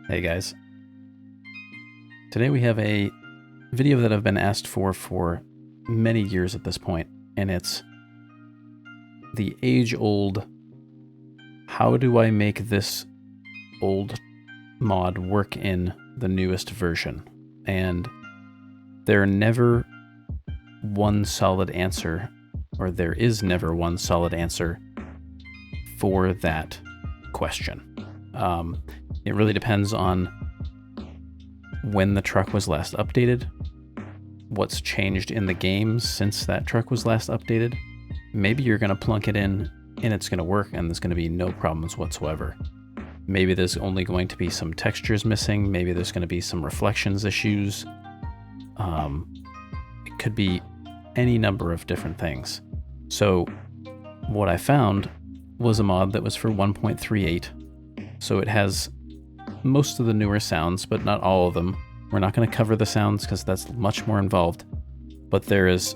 Hey guys. Today we have a video that I've been asked for many years at this point, and it's the age-old, how do I make this old mod work in the newest version? And there never one solid answer, or there is never one solid answer for that question. It really depends on when the truck was last updated, what's changed in the game since that truck was last updated. Maybe you're going to plunk it in and it's going to work and there's going to be no problems whatsoever. Maybe there's only going to be some textures missing. Maybe there's going to be some reflections issues. It could be any number of different things. So what I found was a mod that was for 1.38. So it has most of the newer sounds, but not all of them. We're not going to cover the sounds because that's much more involved. But there is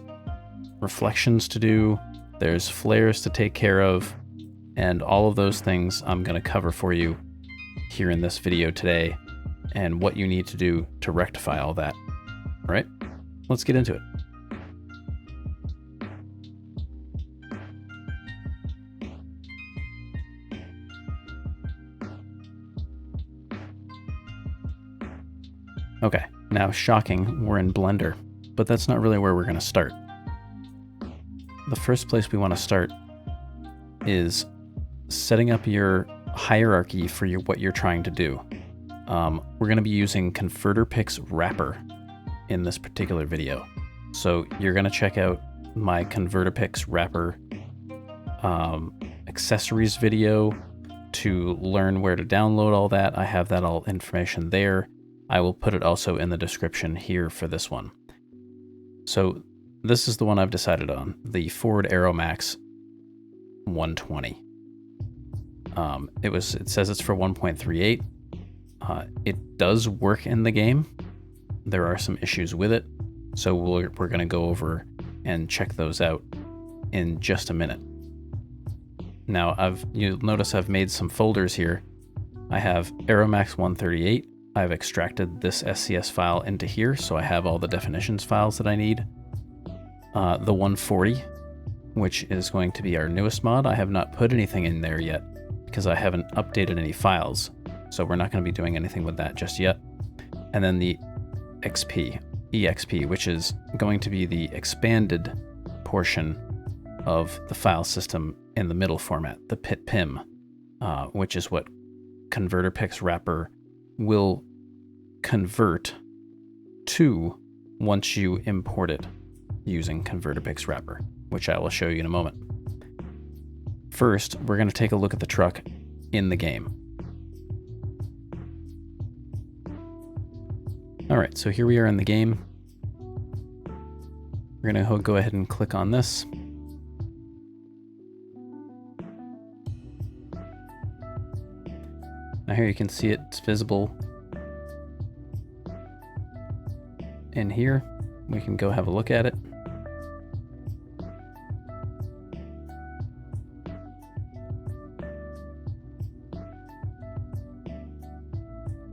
reflections to do, there's flares to take care of, and all of those things I'm going to cover for you here in this video today, and what you need to do to rectify all that. All right, let's get into it. Okay, now shocking, we're in Blender, but that's not really where we're going to start. The first place we want to start is setting up your hierarchy for what you're trying to do. We're going to be using ConverterPix Wrapper in this particular video. So you're going to check out my ConverterPix Wrapper accessories video to learn where to download all that. I have that all information there. I will put it also in the description here for this one. So this is the one I've decided on, the Ford Aeromax 120. It says it's for 1.38. It does work in the game. There are some issues with it, so we're going to go over and check those out in just a minute. Now you'll notice I've made some folders here. I have Aeromax 138. I've extracted this SCS file into here, so I have all the definitions files that I need. The 140, which is going to be our newest mod, I have not put anything in there yet because I haven't updated any files, so we're not going to be doing anything with that just yet. And then the EXP, which is going to be the expanded portion of the file system in the middle format, the PIM, which is what ConverterPix Wrapper will convert to once you import it using ConverterPix Wrapper, which I will show you in a moment. First, we're going to take a look at the truck in the game. All right, so here we are in the game. We're going to go ahead and click on this. Now here you can see it's visible in here. We can go have a look at it.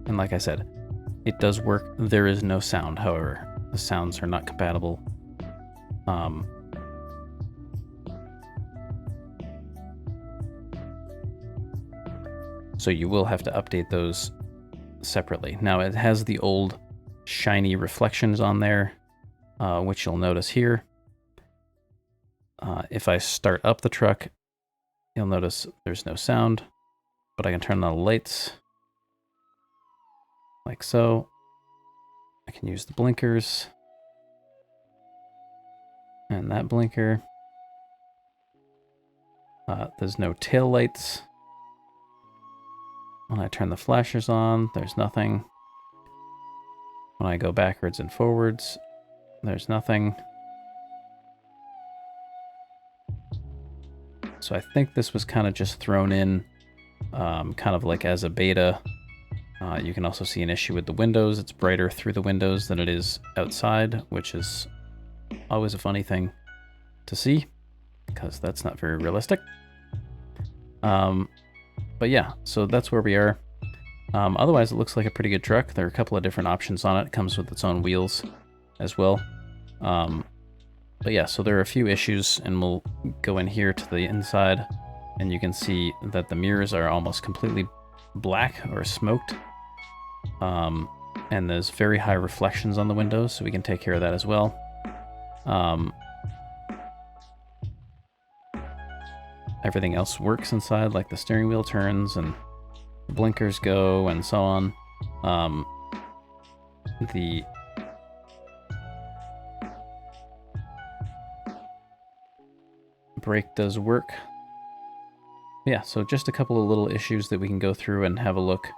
And like I said, it does work. There is no sound, however. The sounds are not compatible. So you will have to update those separately. Now it has the old shiny reflections on there, which you'll notice here. If I start up the truck, you'll notice there's no sound, but I can turn on the lights like so. I can use the blinkers and that blinker. There's no tail lights. When I turn the flashers on, there's nothing. When I go backwards and forwards, there's nothing. So I think this was kind of just thrown in kind of like as a beta. You can also see an issue with the windows. It's brighter through the windows than it is outside, which is always a funny thing to see because that's not very realistic. But yeah, so that's where we are. Otherwise, it looks like a pretty good truck. There are a couple of different options on it. It comes with its own wheels as well. But yeah, so there are a few issues, and we'll go in here to the inside, and you can see that the mirrors are almost completely black or smoked. And there's very high reflections on the windows, so we can take care of that as well. Everything else works inside, like the steering wheel turns and the blinkers go and so on. The brake does work. Yeah, so just a couple of little issues that we can go through and have a look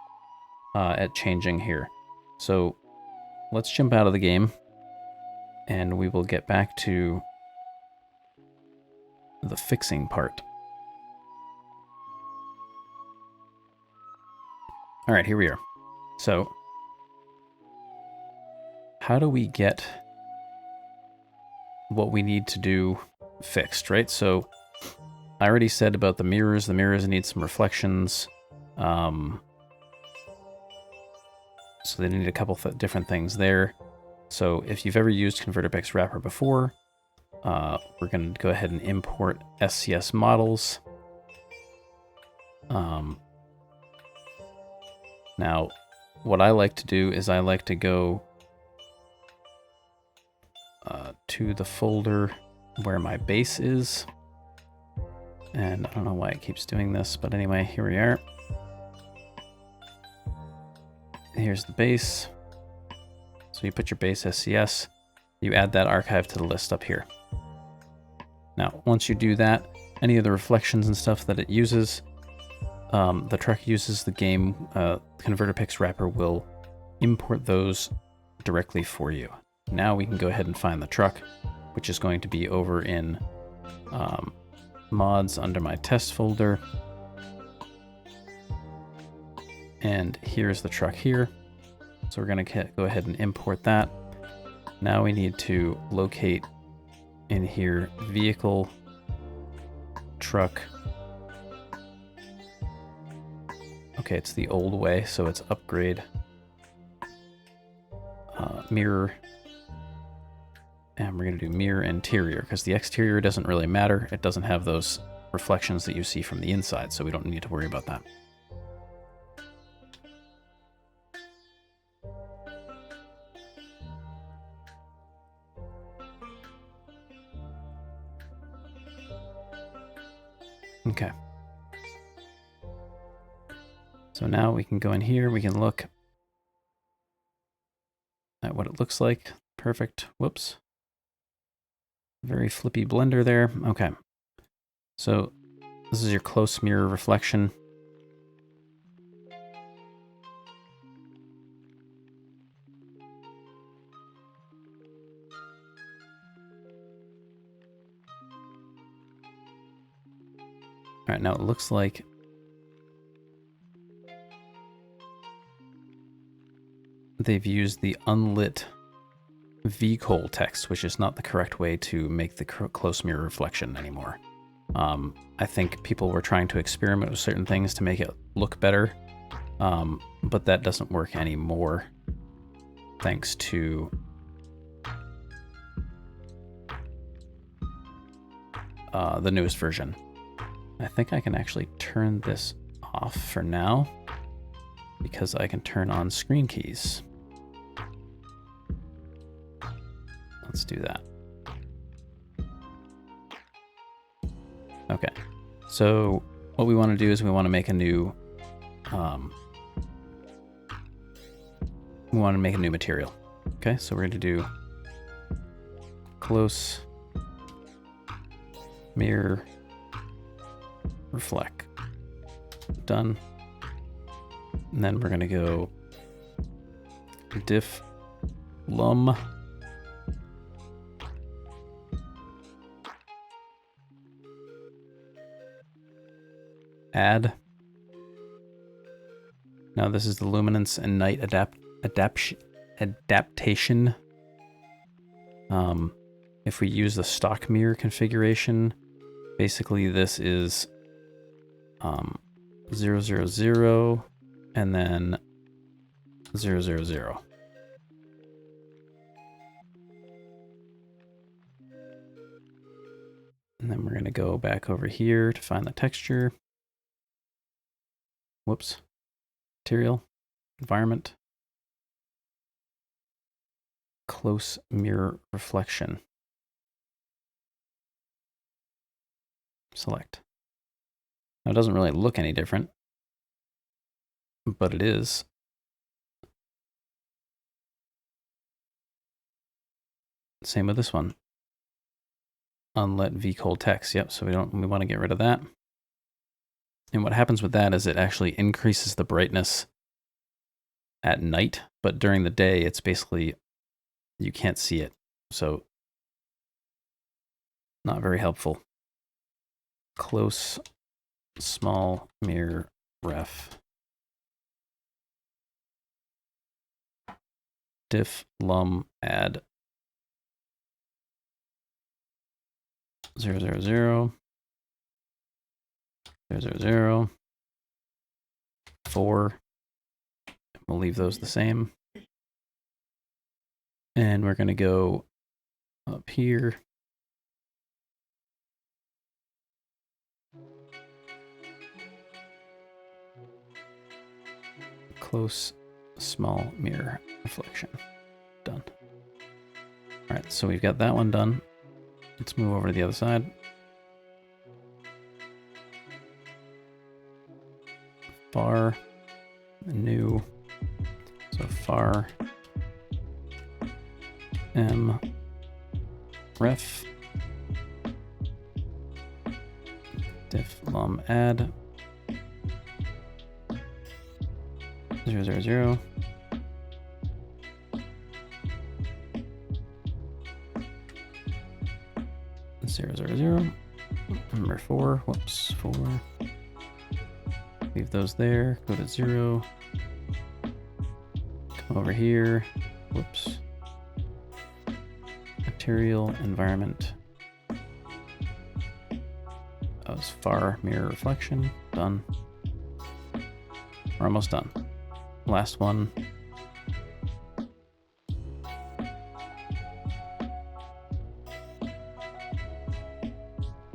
at changing here. So let's jump out of the game, and we will get back to the fixing part. All right, here we are. So how do we get what we need to do fixed, right? So I already said about the mirrors. The mirrors need some reflections. So they need a couple different things there. So if you've ever used ConverterPix Wrapper before, we're going to go ahead and import SCS models. Now, what I like to do is I like to go to the folder where my base is. And I don't know why it keeps doing this, but anyway, here we are. Here's the base. So you put your base SCS, you add that archive to the list up here. Now, once you do that, any of the reflections and stuff that it uses, the truck uses the game, ConverterPix Wrapper will import those directly for you. Now we can go ahead and find the truck, which is going to be over in mods under my test folder. And here's the truck here. So we're going to go ahead and import that. Now we need to locate in here vehicle, truck. Okay, it's the old way, so it's upgrade, mirror, and we're going to do mirror interior, because the exterior doesn't really matter. It doesn't have those reflections that you see from the inside, so we don't need to worry about that. Okay. So now we can go in here, we can look at what it looks like. Perfect. Whoops. Very flippy blender there. Okay. So this is your close mirror reflection. All right, now it looks like they've used the unlit VCOL text, which is not the correct way to make the close mirror reflection anymore. I think people were trying to experiment with certain things to make it look better, but that doesn't work anymore, thanks to the newest version. I think I can actually turn this off for now, because I can turn on screen keys. Let's do that. Okay, so what we want to do is we want to make a new material. Okay, so we're going to do close mirror reflect. Done. And then we're going to go diff lum add. Now this is the luminance and night adaptation. If we use the stock mirror configuration, basically this is 000 and then 0, 0, 0. And then we're going to go back over here to find the texture. Whoops. Material, environment, close mirror reflection. Select. Now it doesn't really look any different, but it is. Same with this one. Unlet vcold text. Yep, so we want to get rid of that. And what happens with that is it actually increases the brightness at night, but during the day it's basically you can't see it. So not very helpful. Close small mirror ref. Diff lum add 0, 0, 0, 0, 0, 0, 4. We'll leave those the same. And we're going to go up here. Close small mirror reflection. Done. All right, so we've got that one done. Let's move over to the other side. Far, new, so far, m, ref, diff lum add, 0, 0, 0. Zero, zero, zero. Number 4. Whoops, 4. Leave those there. Go to 0. Come over here. Whoops. Material, environment. That was far mirror reflection. Done. We're almost done. Last one.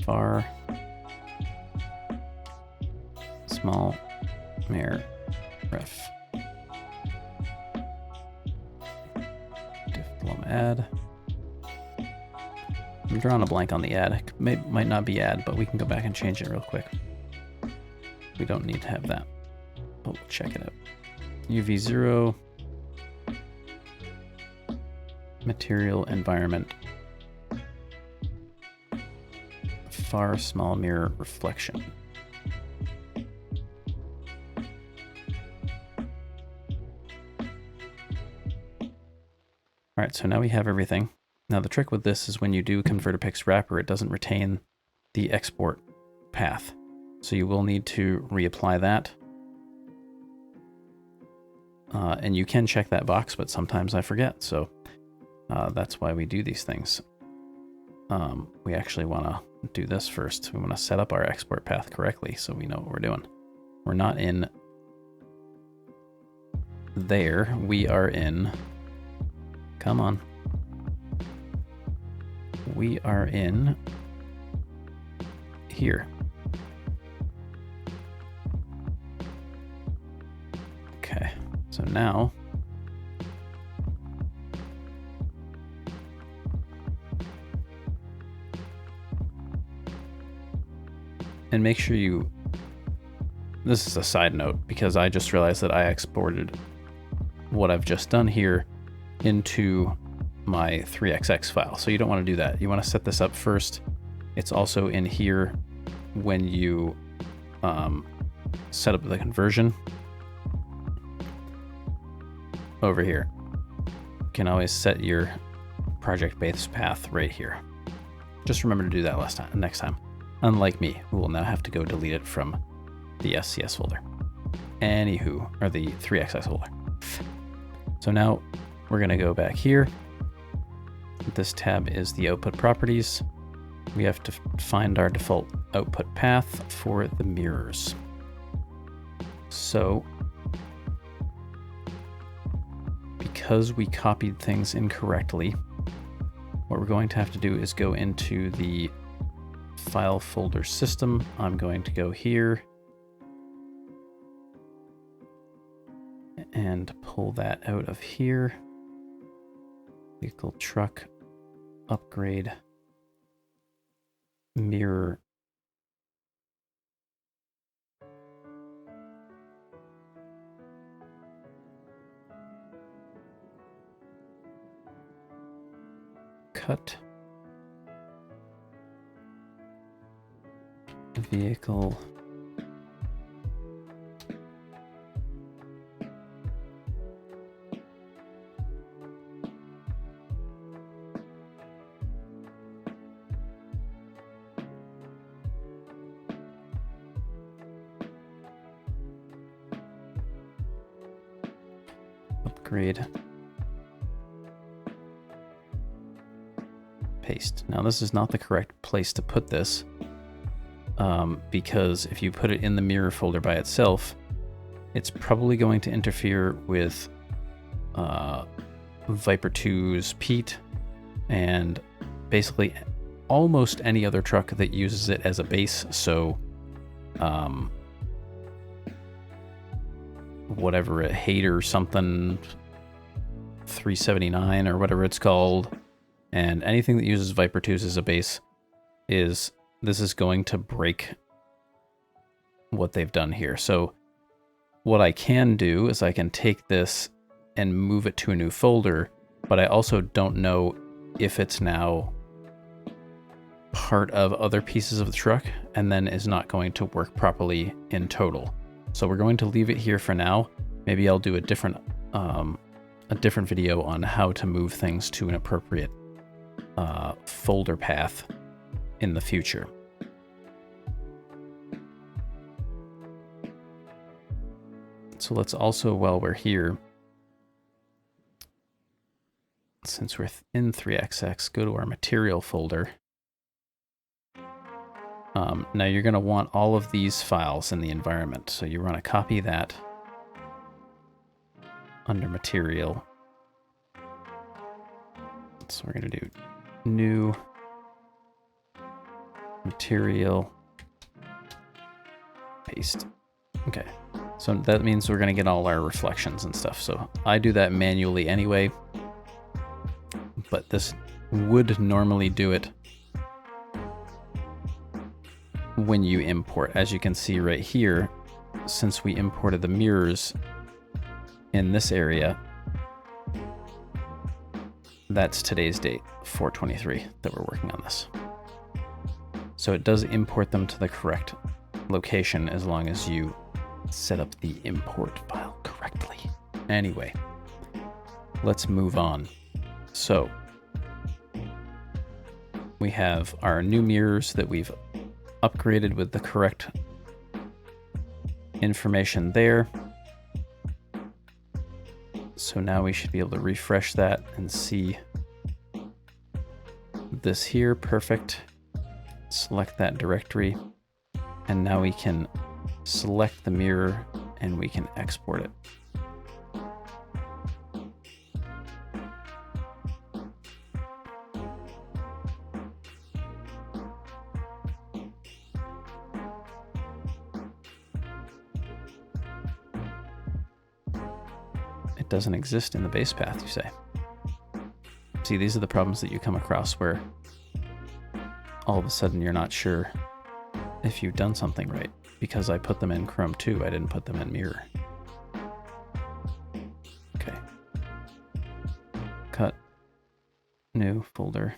Far small mirror ref. Diff lum add. I'm drawing a blank on the add. It might not be add, but we can go back and change it real quick. We don't need to have that, but we'll check it out. UV0, material, environment, far small mirror reflection. All right, so now we have everything. Now the trick with this is when you do ConverterPix wrapper, it doesn't retain the export path. So you will need to reapply that. And you can check that box, but sometimes I forget. So that's why we do these things. We actually want to do this first. We want to set up our export path correctly so we know what we're doing. We're not in there. We are in, come on. We are in here. Okay, so now and make sure you, this is a side note because I just realized that I exported what I've just done here into my 3xx file. So you don't want to do that. You want to set this up first. It's also in here when you set up the conversion. Over here. You can always set your project base path right here. Just remember to do that next time. Unlike me, who will now have to go delete it from the SCS folder. Anywho, or the 3xx folder. So now we're going to go back here. This tab is the output properties. We have to find our default output path for the mirrors. So because we copied things incorrectly, what we're going to have to do is go into the file folder system. I'm going to go here and pull that out of here. Vehicle, truck, upgrade, mirror. Cut. Vehicle. Upgrade. Paste. Now this is not the correct place to put this, because if you put it in the mirror folder by itself, it's probably going to interfere with Viper 2's Pete and basically almost any other truck that uses it as a base. So whatever, a Hater something 379 or whatever it's called, and anything that uses Viper 2s as a base, this is going to break what they've done here. So what I can do is I can take this and move it to a new folder, but I also don't know if it's now part of other pieces of the truck and then is not going to work properly in total. So we're going to leave it here for now. Maybe I'll do a different video on how to move things to an appropriate folder path in the future. So let's also, while we're here, since we're in 3xx, go to our material folder. Now you're going to want all of these files in the environment. So you want to copy that under material. So we're going to do new material, paste. Okay. So that means we're going to get all our reflections and stuff. So I do that manually anyway, but this would normally do it when you import. As you can see right here, since we imported the mirrors in this area, that's today's date, 4/23, that we're working on this. So it does import them to the correct location as long as you set up the import file correctly. Anyway, let's move on. So we have our new mirrors that we've upgraded with the correct information there. So now we should be able to refresh that and see this here. Perfect. Select that directory. And now we can select the mirror and we can export it. It doesn't exist in the base path, you say. See, these are the problems that you come across where all of a sudden you're not sure if you've done something right. Because I put them in Chrome 2, I didn't put them in Mirror. Okay. Cut. New folder.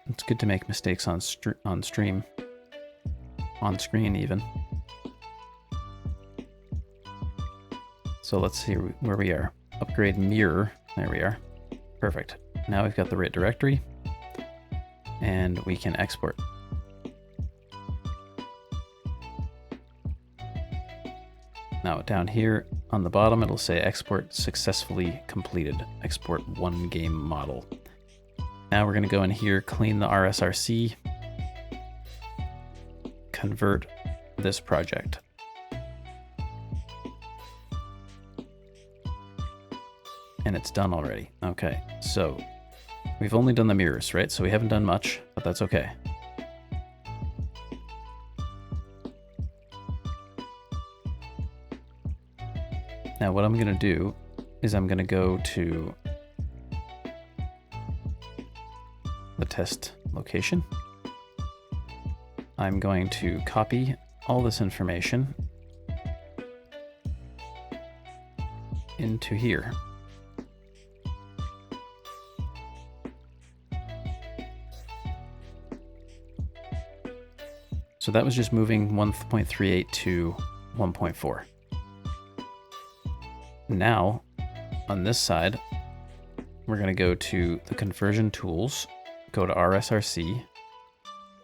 It's good to make mistakes on stream. On screen, even. So let's see where we are. Upgrade mirror. There we are. Perfect. Now we've got the right directory. And we can export. Now down here on the bottom, it'll say export successfully completed. Export one game model. Now we're going to go in here, clean the RSRC. convert this project. And it's done already. Okay, so we've only done the mirrors, right? So we haven't done much, but that's okay. Now what I'm going to do is I'm going to go to the test location. I'm going to copy all this information into here. So that was just moving 1.38 to 1.4. Now, on this side, we're going to go to the conversion tools, go to RSRC,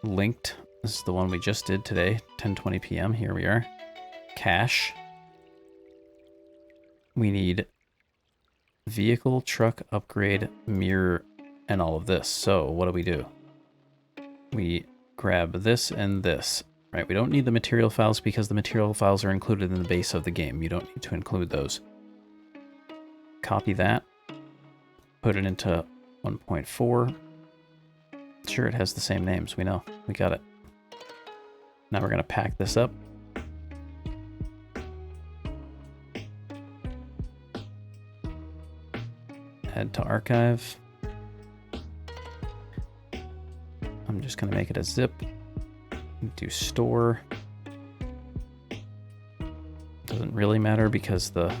linked, this is the one we just did today, 10:20 p.m., here we are, cache. We need vehicle, truck, upgrade, mirror, and all of this. So what do? We grab this and this, right? We don't need the material files because the material files are included in the base of the game. You don't need to include those. Copy that, put it into 1.4. Sure, it has the same names. We know. We got it. Now we're going to pack this up. Add to archive. I'm just going to make it a zip. Do store. Doesn't really matter because the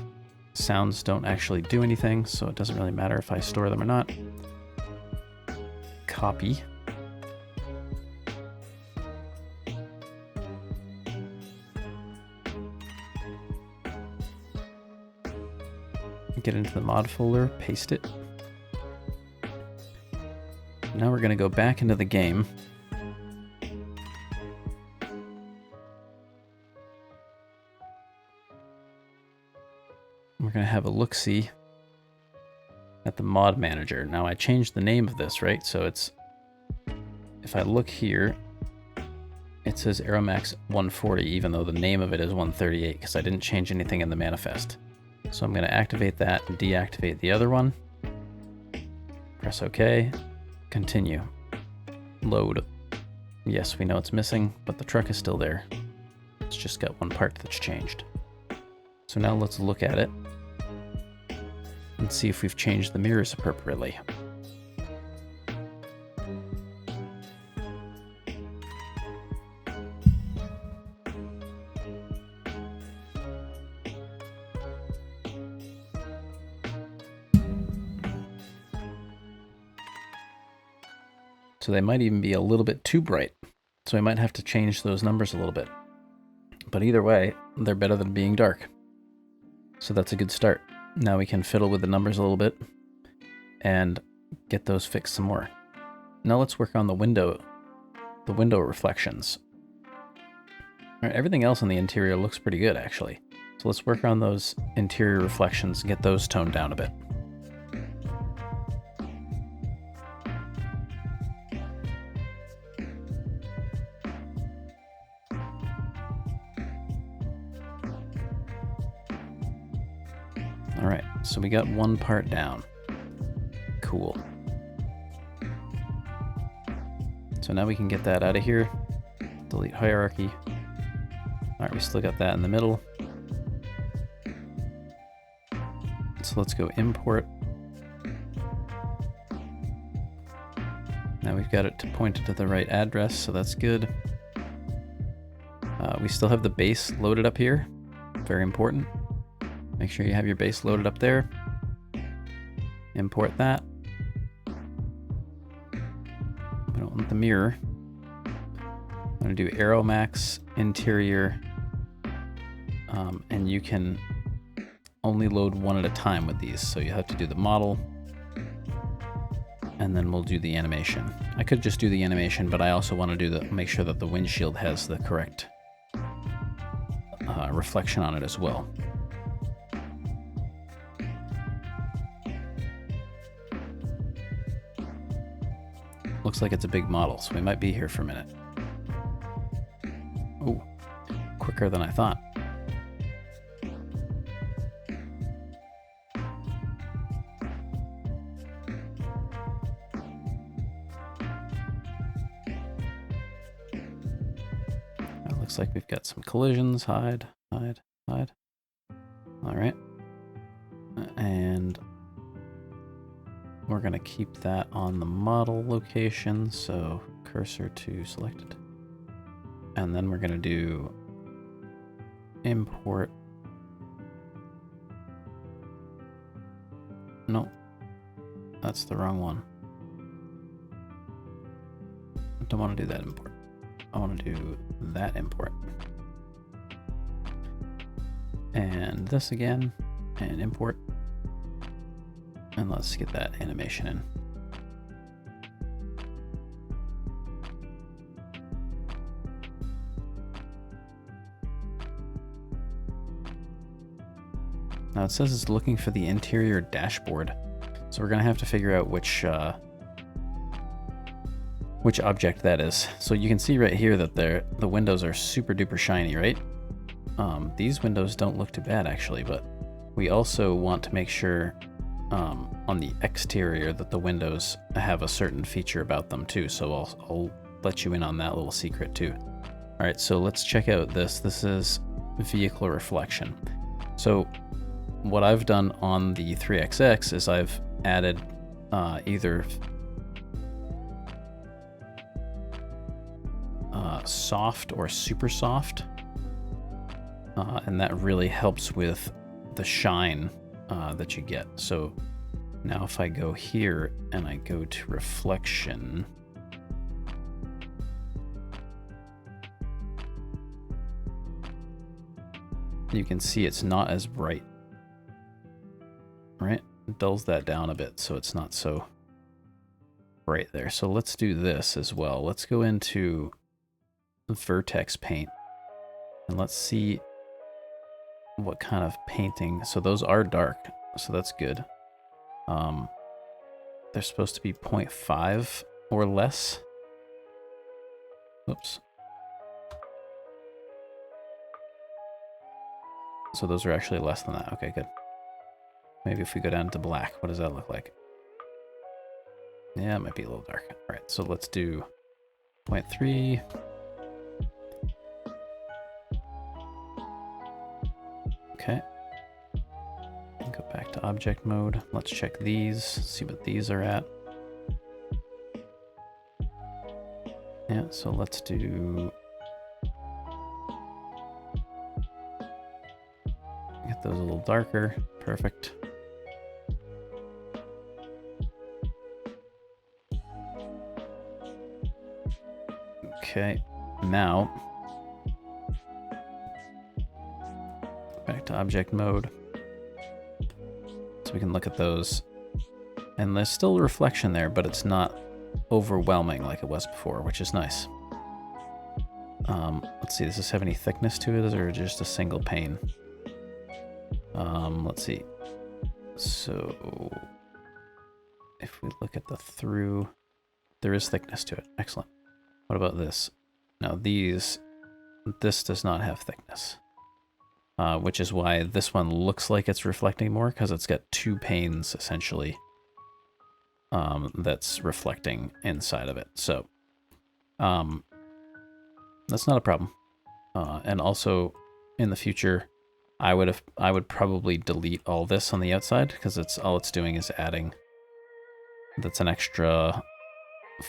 sounds don't actually do anything, so it doesn't really matter if I store them or not. Copy. Get into the mod folder, paste it. Now we're going to go back into the game. We're going to have a look-see at the mod manager. Now I changed the name of this, right? So it's, if I look here, it says Aeromax 140, even though the name of it is 138, because I didn't change anything in the manifest. So I'm going to activate that and deactivate the other one. Press OK. Continue. Load. Yes, we know it's missing, but the truck is still there. It's just got one part that's changed. So now let's look at it and see if we've changed the mirrors appropriately. So they might even be a little bit too bright. So I might have to change those numbers a little bit. But either way, they're better than being dark. So that's a good start. Now we can fiddle with the numbers a little bit and get those fixed some more. Now let's work on the window reflections. All right, everything else on the interior looks pretty good, actually. So let's work on those interior reflections and get those toned down a bit. All right, so we got one part down. Cool. So now we can get that out of here. Delete hierarchy. All right, we still got that in the middle. So let's go import. Now we've got it to point it to the right address, so that's good. We still have the base loaded up here. Very important. Make sure you have your base loaded up there. Import that. We don't want the mirror. I'm going to do Aeromax interior, and you can only load one at a time with these, so you have to do the model, and then we'll do the animation. I could just do the animation, but I also want to do make sure that the windshield has the correct reflection on it as well. Looks like it's a big model, so we might be here for a minute. Oh, quicker than I thought. It looks like we've got some collisions. Hide, hide, hide. All right. And we're going to keep that on the model location. So cursor to selected. And then we're going to do import. No, that's the wrong one. I don't want to do that import. I want to do that import. And this again, and import. And let's get that animation in. Now it says it's looking for the interior dashboard. So we're gonna have to figure out which object that is. So you can see right here that the windows are super duper shiny, right? These windows don't look too bad actually, but we also want to make sure on the exterior that the windows have a certain feature about them too. So I'll let you in on that little secret too. All right, so let's check out this. This is vehicle reflection. So what I've done on the 3XX is I've added either soft or super soft, and that really helps with the shine that you get. So now if I go here and I go to reflection, you can see it's not as bright, right? It dulls that down a bit so it's not so bright there. So let's do this as well. Let's go into vertex paint and let's see what kind of painting. So those are dark, so that's good. They're supposed to be 0.5 or less. Oops. So those are actually less than that. Okay, good. Maybe if we go down to black, what does that look like? Yeah, it might be a little dark. All right, so let's do 0.3. Okay. Go back to object mode. Let's check these, see what these are at. Yeah, so let's do... Get those a little darker. Perfect. Okay, now back to object mode. So we can look at those. And there's still a reflection there, but it's not overwhelming like it was before, which is nice. Let's see, does this have any thickness to it, or just a single pane? Let's see. So if we look at the through, there is thickness to it. Excellent. What about this? Now this does not have thickness, which is why this one looks like it's reflecting more, because it's got two panes essentially that's reflecting inside of it. So that's not a problem. And also in the future, I would probably delete all this on the outside, because all it's doing is adding. That's an extra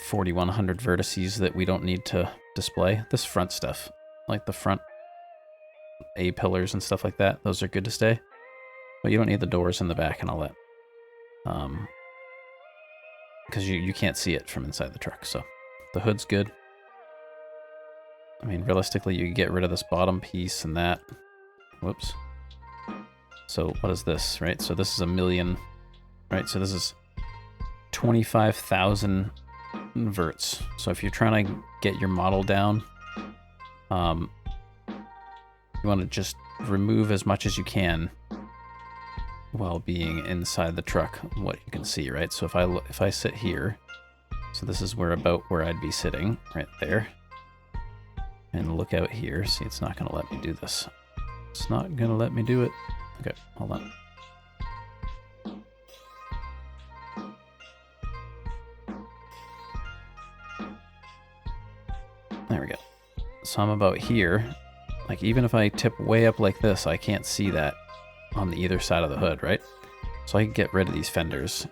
4100 vertices that we don't need to display. This front stuff, like the front A pillars and stuff like that, those are good to stay. But you don't need the doors in the back and all that. Because you can't see it from inside the truck. So the hood's good. I mean, realistically, you get rid of this bottom piece and that. Whoops. So what is this, right? So this is 1 million, right? So this is 25,000 verts. So if you're trying to get your model down, you want to just remove as much as you can while being inside the truck, what you can see, right? So if I sit here, so this is about where I'd be sitting, right there. and look out here. See, it's not going to let me do this. It's not going to let me do it. Okay, hold on. There we go. So I'm about here. Like, even if I tip way up like this, I can't see that on the either side of the hood, right? So I can get rid of these fenders.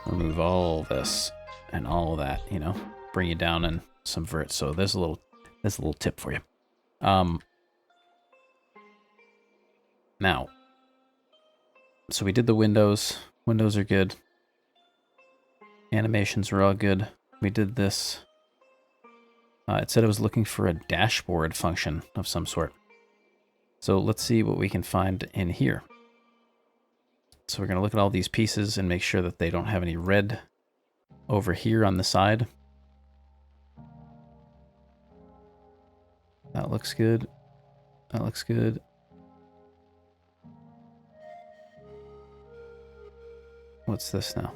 Remove all this and all that, you know, bring you down and some vert. So there's a little tip for you. Now, so we did the windows. Windows are good. Animations are all good. We did this. It said it was looking for a dashboard function of some sort. So let's see what we can find in here. So we're going to look at all these pieces and make sure that they don't have any red over here on the side. That looks good. That looks good. What's this now?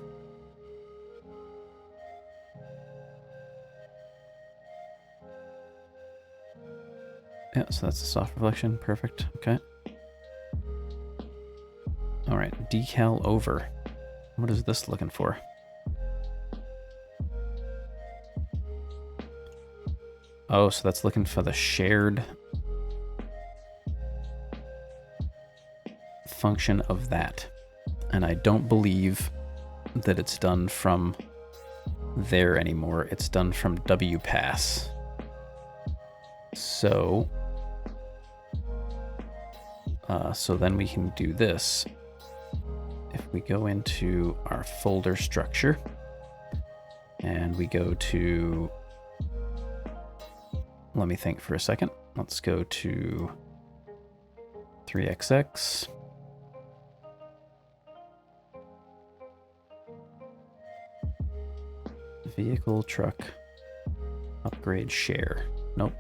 Yeah, so that's the soft reflection. Perfect. Okay. All right, decal over. What is this looking for? Oh, so that's looking for the shared function of that. And I don't believe that it's done from there anymore. It's done from WPass. So then we can do this. If we go into our folder structure and we go to, let me think for a second. Let's go to 3XX. Vehicle, truck, upgrade, share. Nope.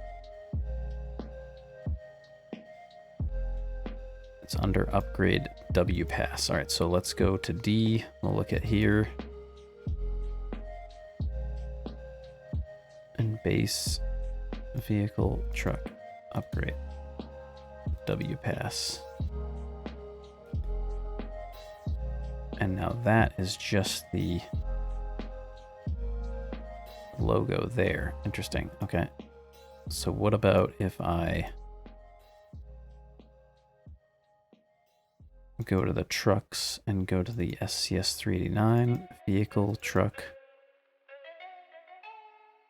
It's under upgrade WPass. All right, so let's go to D. We'll look at here. And base, vehicle, truck, upgrade, WPass. And now that is just the logo there. Interesting. Okay. So what about if I go to the trucks and go to the SCS 389 vehicle, truck.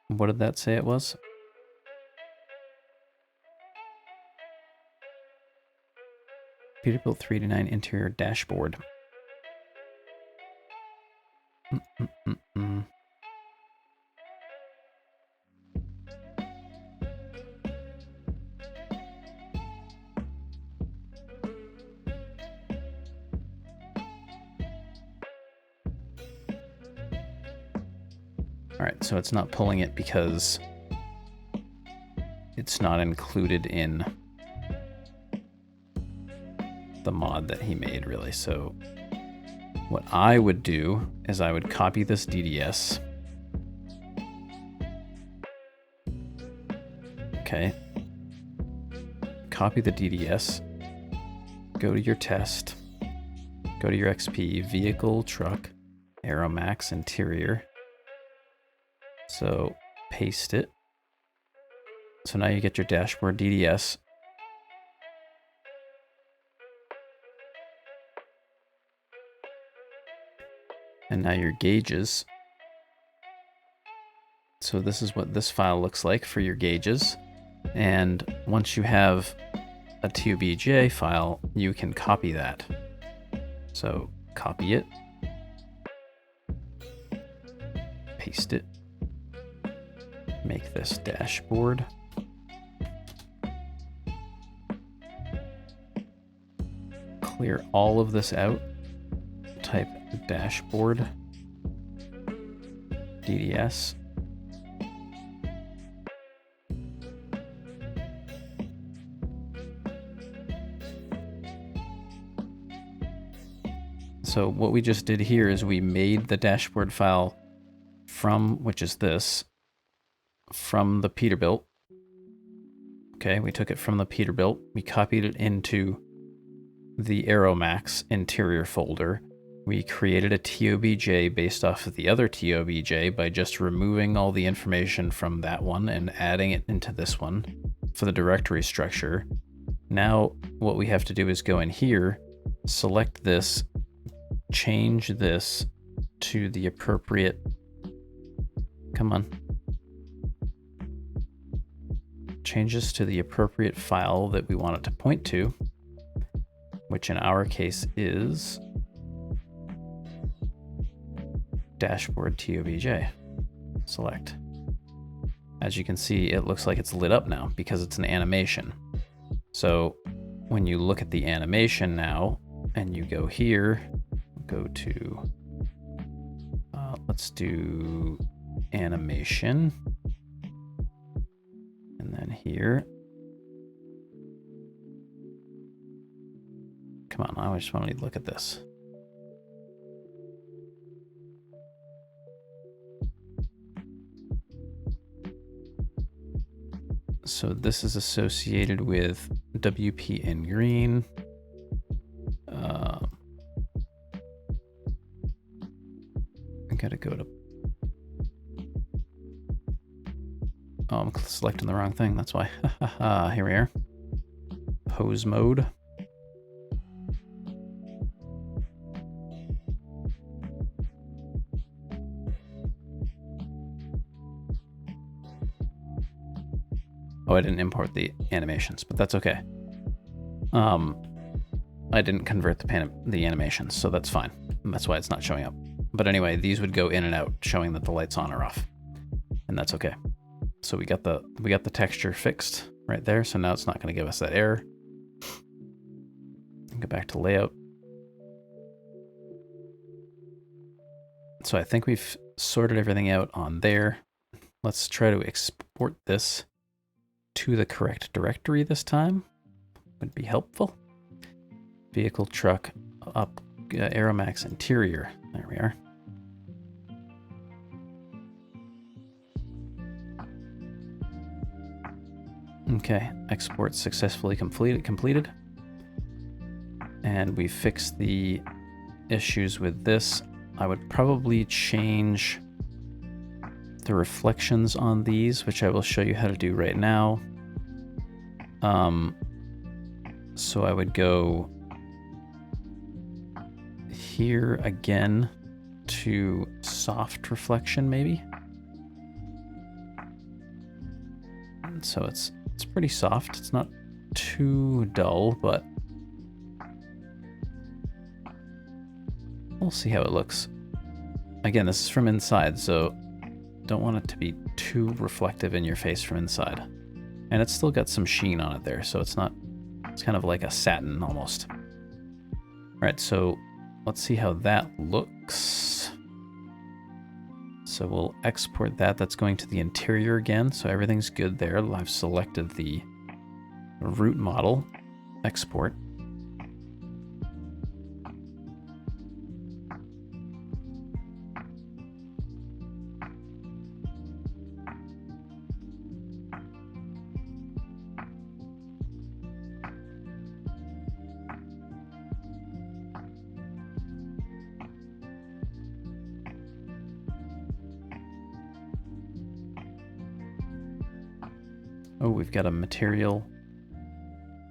What did that say it was? Peterbilt 389 interior dashboard. All right, so it's not pulling it because it's not included in the mod that he made, really. So what I would do is I would copy this DDS. Okay. Copy the DDS. Go to your test. Go to your XP, vehicle, truck, Aeromax, interior. So paste it. So now you get your dashboard DDS. And now your gauges. So this is what this file looks like for your gauges. And once you have a TOBJ file, you can copy that. So copy it. Paste it. Make this dashboard. Clear all of this out. Type dashboard DDS. So what we just did here is we made the dashboard file from, which is this, from the Peterbilt, Okay, we took it from the Peterbilt, we copied it into the Aeromax interior folder. We created a TOBJ based off of the other TOBJ by just removing all the information from that one and adding it into this one for the directory structure. Now, what we have to do is go in here, select this, change this to the appropriate, come on, change this to the appropriate file that we want it to point to, which in our case is dashboard TOBJ. Select. As you can see, it looks like it's lit up now because it's an animation. So when you look at the animation now and you go here, go to, let's do animation. And then here, come on, I just want to look at this. So this is associated with WP in green. I gotta go to, oh, I'm selecting the wrong thing, that's why. Here we are. Pose mode. Oh, I didn't import the animations, but that's okay. I didn't convert the animations, so that's fine. And that's why it's not showing up. But anyway, these would go in and out, showing that the light's on or off. And that's okay. So we got the texture fixed right there, so now it's not going to give us that error. Go back to layout. So I think we've sorted everything out on there. Let's try to export this to the correct directory this time. Would be helpful. Vehicle, truck, up, Aeromax interior. There we are. Okay, export successfully completed. And we fixed the issues with this. I would probably change the reflections on these, which I will show you how to do right now. So I would go here again to soft reflection maybe. And so it's pretty soft. It's not too dull, but we'll see how it looks. Again, this is from inside, so don't want it to be too reflective in your face from inside. And it's still got some sheen on it there, so it's kind of like a satin almost. All right, so let's see how that looks. So we'll export that. That's going to the interior again, so everything's good there. I've selected the root model, export. Oh, we've got a material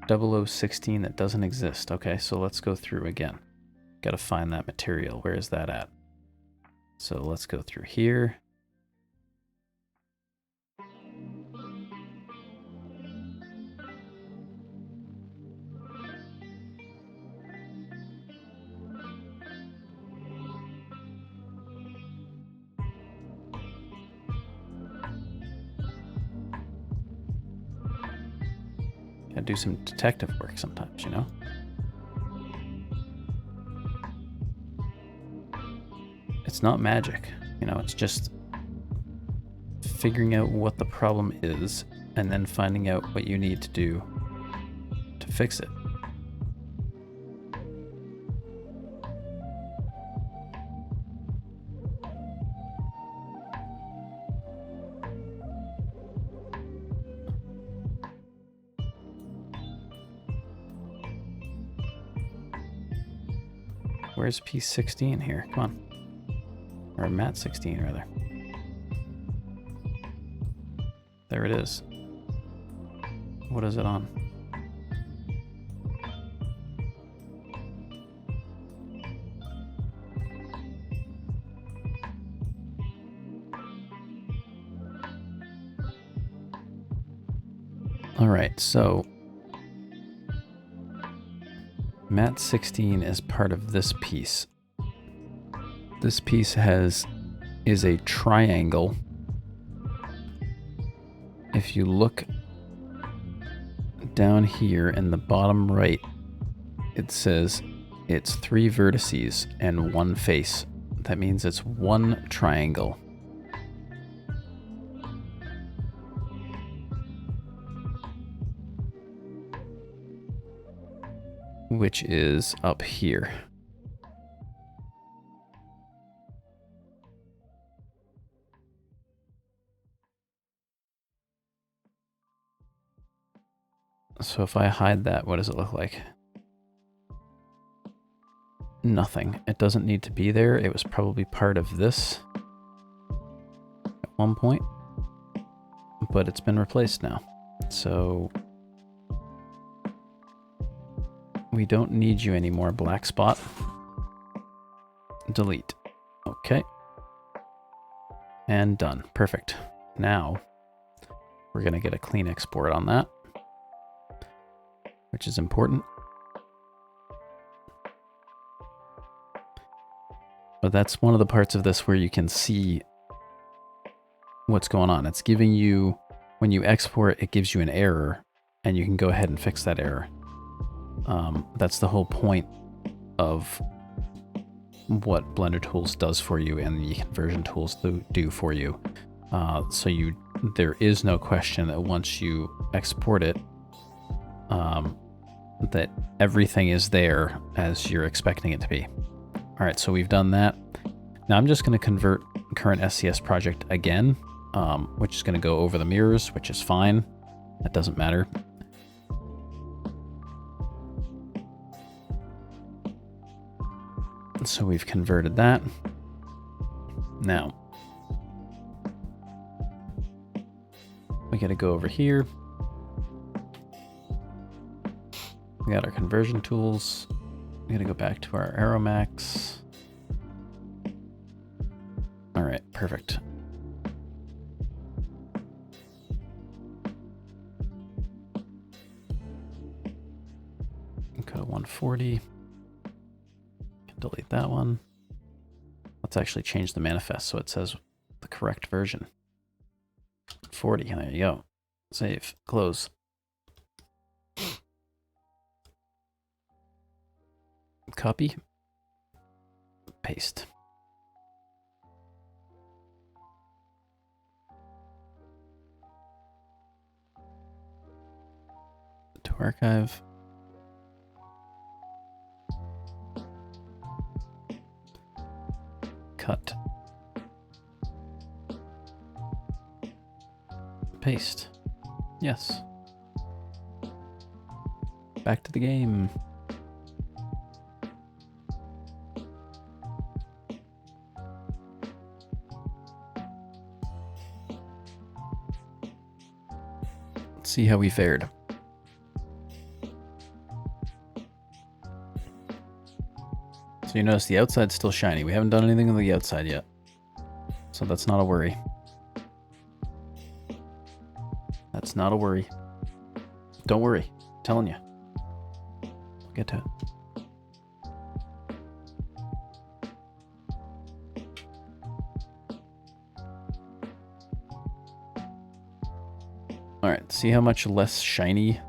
0016 that doesn't exist. Okay, so let's go through again. Got to find that material. Where is that at? So let's go through here. Gotta do some detective work sometimes, you know? It's not magic, you know, it's just figuring out what the problem is and then finding out what you need to do to fix it. Where's piece 16 here? Come on. Or mat 16, rather. There it is. What is it on? All right, so mat 16 is part of this piece. This piece is a triangle. If you look down here in the bottom right, it says it's 3 vertices and 1 face. That means it's 1 triangle. Which is up here. So if I hide that, what does it look like? Nothing. It doesn't need to be there. It was probably part of this at one point, but it's been replaced now. So we don't need you anymore, black spot. Delete. Okay. And done. Perfect. Now we're going to get a clean export on that, which is important. But that's one of the parts of this where you can see what's going on. It's giving you, when you export, it gives you an error, and you can go ahead and fix that error. That's the whole point of what Blender Tools does for you and the conversion tools do for you. So there is no question that once you export it, that everything is there as you're expecting it to be. All right, so we've done that. Now I'm just going to convert current SCS project again, which is going to go over the mirrors, which is fine. That doesn't matter. So we've converted that. Now, we got to go over here. We got our conversion tools. We got to go back to our Aeromax. All right, perfect. Go to 140. Delete that one. Let's actually change the manifest so it says the correct version. 40, there you go. Save, close. Copy, paste. To archive. Cut. Paste. Yes. Back to the game. Let's see how we fared. So you notice the outside's still shiny. We haven't done anything on the outside yet. So that's not a worry. That's not a worry. Don't worry. I'm telling you. We'll get to it. Alright, see how much less shiny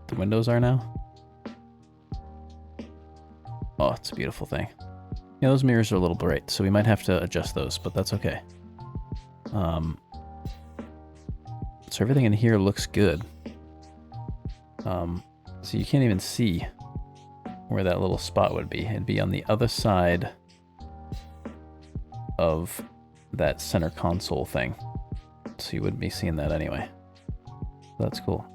the windows are now? Oh, it's a beautiful thing. Yeah, those mirrors are a little bright, so we might have to adjust those, but that's okay. So everything in here looks good. So you can't even see where that little spot would be. It'd be on the other side of that center console thing. So you wouldn't be seeing that anyway. That's cool.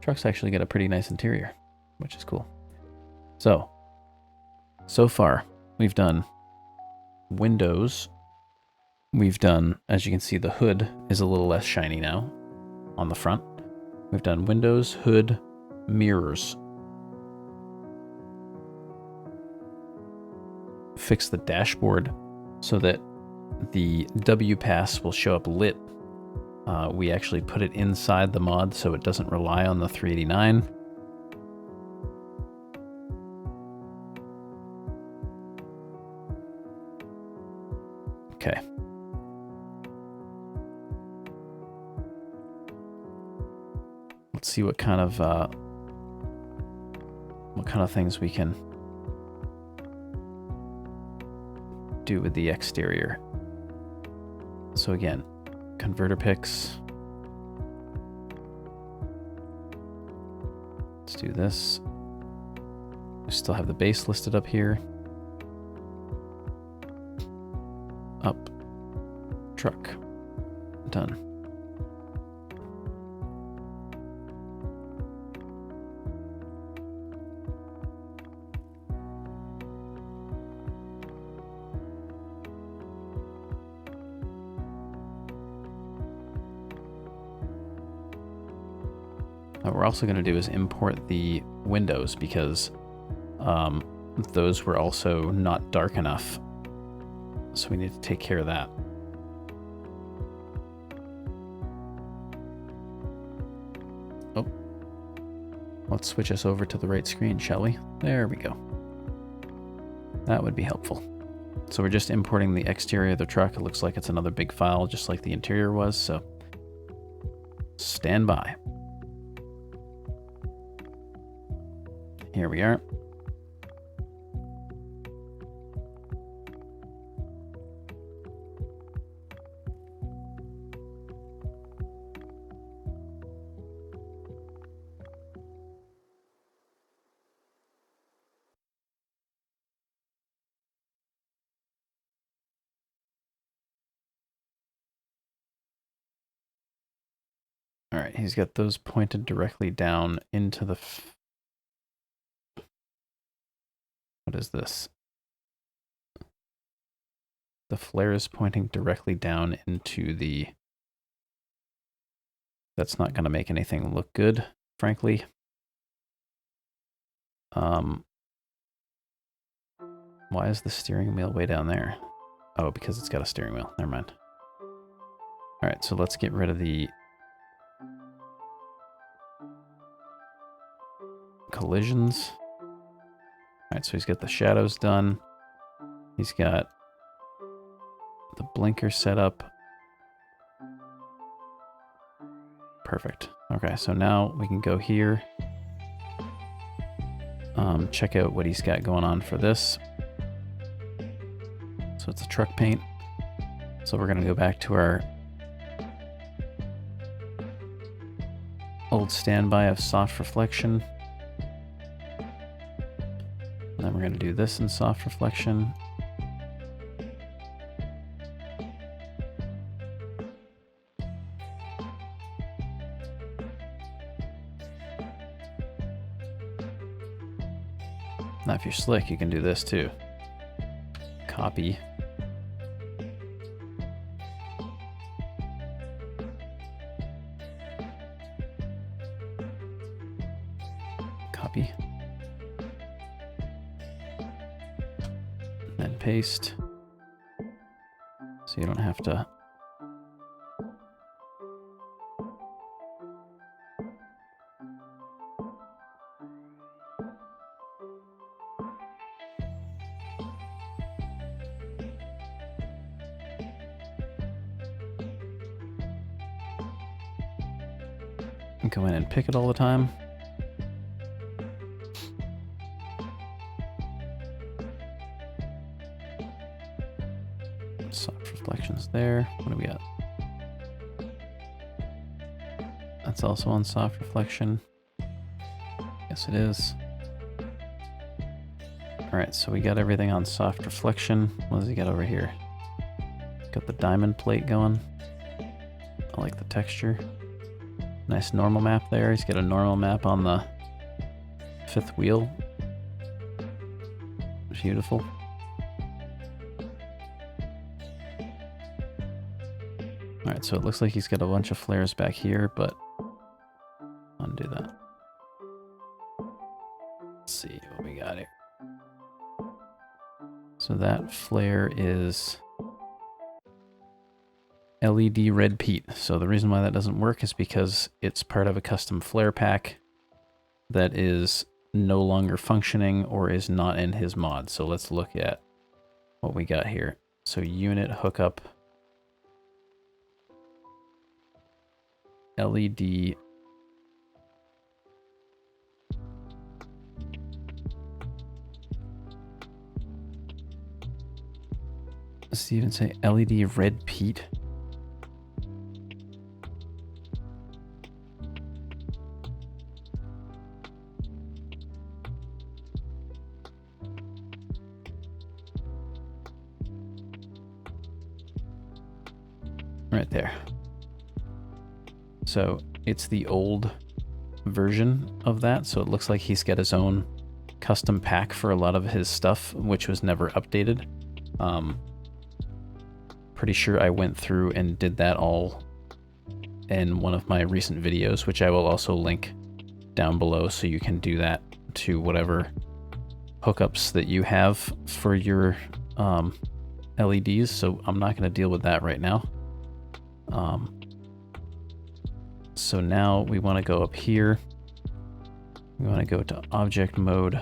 Trucks actually got a pretty nice interior, which is cool. So far, we've done windows. We've done, as you can see, the hood is a little less shiny now on the front. We've done windows, hood, mirrors. Fix the dashboard so that the W pass will show up lit. We actually put it inside the mod so it doesn't rely on the 389. Okay. Let's see what kind of things we can do with the exterior. So again, converter picks. Let's do this. We still have the base listed up here. Up. Truck. Done. What we're also going to do is import the windows because those were also not dark enough. So we need to take care of that. Oh, let's switch us over to the right screen, shall we? There we go. That would be helpful. So we're just importing the exterior of the truck. It looks like it's another big file, just like the interior was. So stand by. Here we are. All right, he's got those pointed directly down into the... What is this? The flare is pointing directly down into the... That's not going to make anything look good, frankly. Why is the steering wheel way down there? Oh, because it's got a steering wheel. Never mind. All right, so let's get rid of the collisions. All right, so he's got the shadows done. He's got the blinker set up. Perfect. Okay, so now we can go here. Check out what he's got going on for this. So it's a truck paint. So we're going to go back to our old standby of soft reflection. And then we're going to do this in soft reflection. Now if you're slick, you can do this too. Copy. Copy. Then paste. So you don't have to... go in and pick it all the time. Soft reflections there. What do we got? That's also on soft reflection. Yes, it is. All right, so we got everything on soft reflection. What does he got over here? Got the diamond plate going. I like the texture. Nice normal map there. He's got a normal map on the fifth wheel. Beautiful. Alright, so it looks like he's got a bunch of flares back here, but undo that. Let's see what we got here. So that flare is LED red peat. So the reason why that doesn't work is because it's part of a custom flare pack that is no longer functioning or is not in his mod. So let's look at what we got here. So unit hookup LED. Does it even say LED red peat? Right there. So it's the old version of that. So it looks like he's got his own custom pack for a lot of his stuff, which was never updated. Pretty sure I went through and did that all in one of my recent videos, which I will also link down below, so you can do that to whatever hookups that you have for your LEDs. So I'm not going to deal with that right now. So now we want to go up here. We want to go to object mode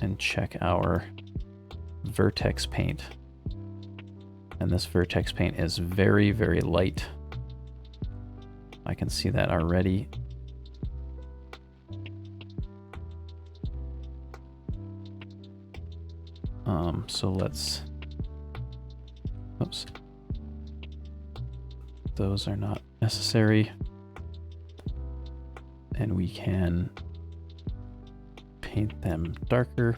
and check our vertex paint. And this vertex paint is very, very light. I can see that already. So let's, oops. Those are not necessary. And we can paint them darker.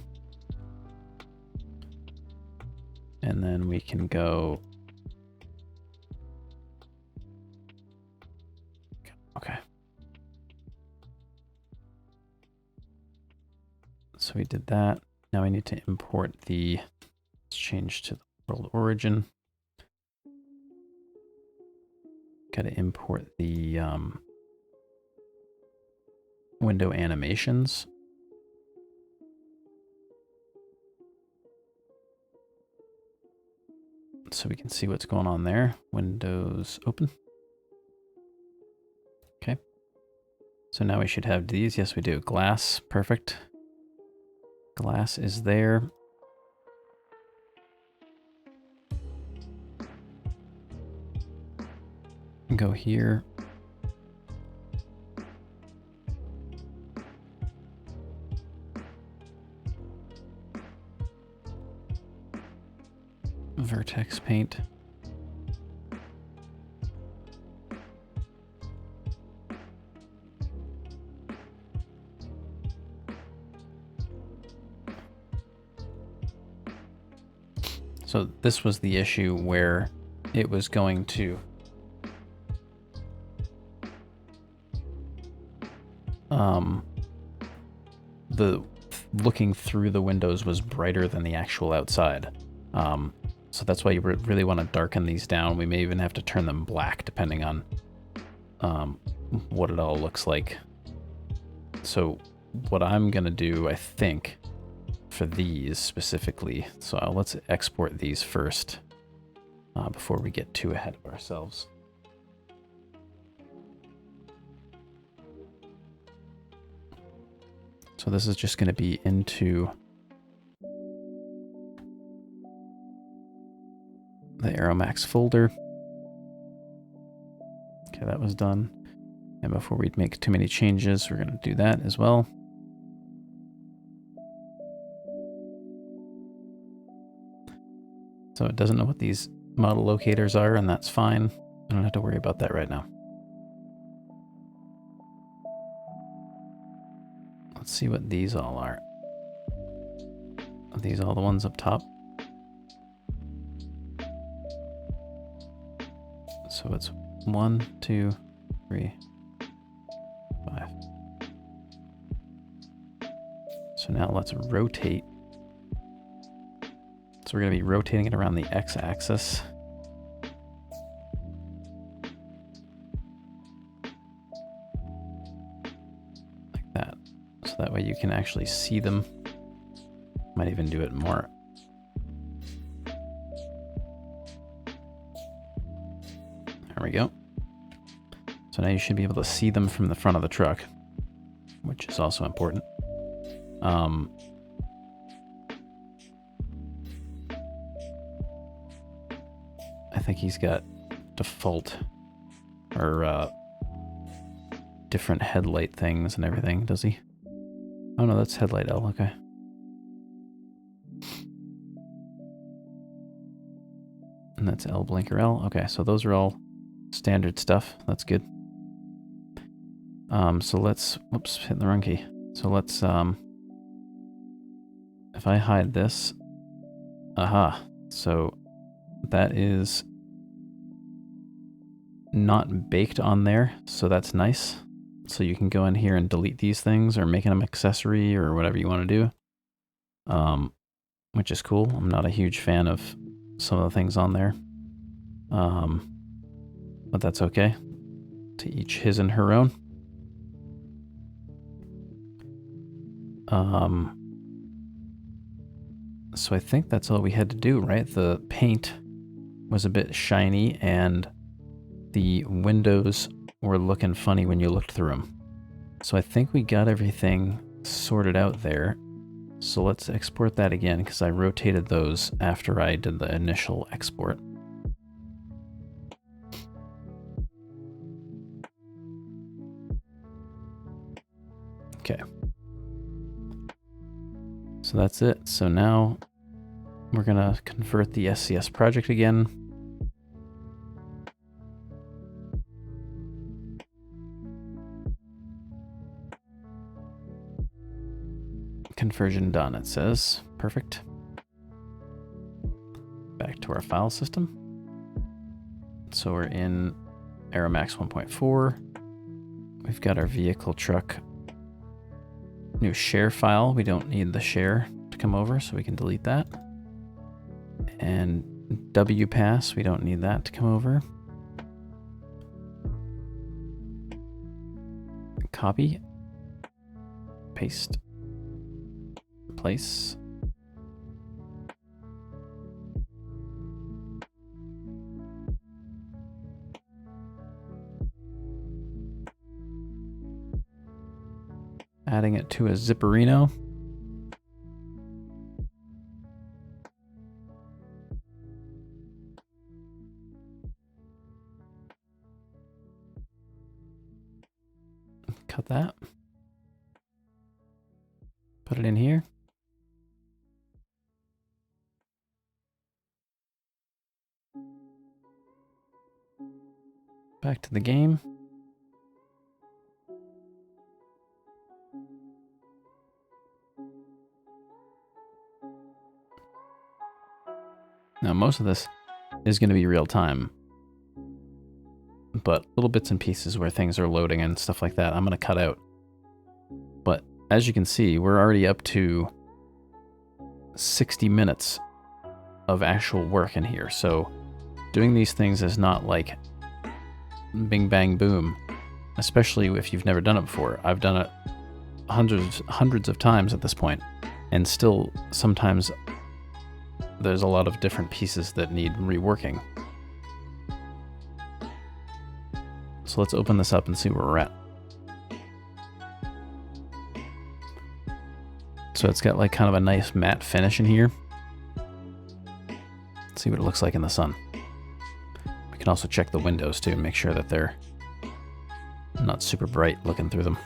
And then we can go, okay. So we did that. Now we need to import the, let's change to the world origin. Got to import the window animations. So we can see what's going on there. Windows open. Okay. So now we should have these. Yes, we do. Glass. Perfect. Glass is there. Go here. Vertex paint. So this was the issue where it was going to the looking through the windows was brighter than the actual outside. So that's why you really want to darken these down. We may even have to turn them black depending on what it all looks like. So what I'm going to do, I think, for these specifically, so let's export these first before we get too ahead of ourselves. So this is just going to be into the Aeromax folder. Okay, that was done. And before we make too many changes, we're going to do that as well. So it doesn't know what these model locators are, and that's fine. I don't have to worry about that right now. Let's see what these all are. Are these all the ones up top? So it's 1, 2, 3, 5. So now let's rotate So we're going to be rotating it around the x-axis. Like that. So that way you can actually see them. Might even do it more. There we go. So now you should be able to see them from the front of the truck, which is also important. I think he's got default or different headlight things and everything, does he? Oh no, that's headlight L, okay. And that's L blinker L. Okay, so those are all standard stuff. That's good. So let's, whoops, hitting the wrong key. So let's, if I hide this, aha, so that is not baked on there, so that's nice. So you can go in here and delete these things or make them accessory or whatever you want to do, which is cool. I'm not a huge fan of some of the things on there, but that's okay. To each his and her own. So I think that's all we had to do, right? The paint was a bit shiny and the windows were looking funny when you looked through them. So I think we got everything sorted out there. So let's export that again because I rotated those after I did the initial export. Okay. So that's it. So now we're going to convert the SCS project again. Conversion done, it says. Perfect. Back to our file system. So we're in Aeromax 1.4. We've got our vehicle truck new share file. We don't need the share to come over, so we can delete that. And WPass, we don't need that to come over. Copy. Paste. Place. Adding it to a zipperino. Cut that. Put it in here. Back to the game. Now, most of this is going to be real time, but little bits and pieces where things are loading and stuff like that, I'm going to cut out. But as you can see, we're already up to 60 minutes of actual work in here. So doing these things is not like bing, bang, boom, especially if you've never done it before. I've done it hundreds of times at this point, and still sometimes there's a lot of different pieces that need reworking. So let's open this up and see where we're at. So it's got like kind of a nice matte finish in here. Let's see what it looks like in the sun. We can also check the windows too and make sure that they're not super bright looking through them.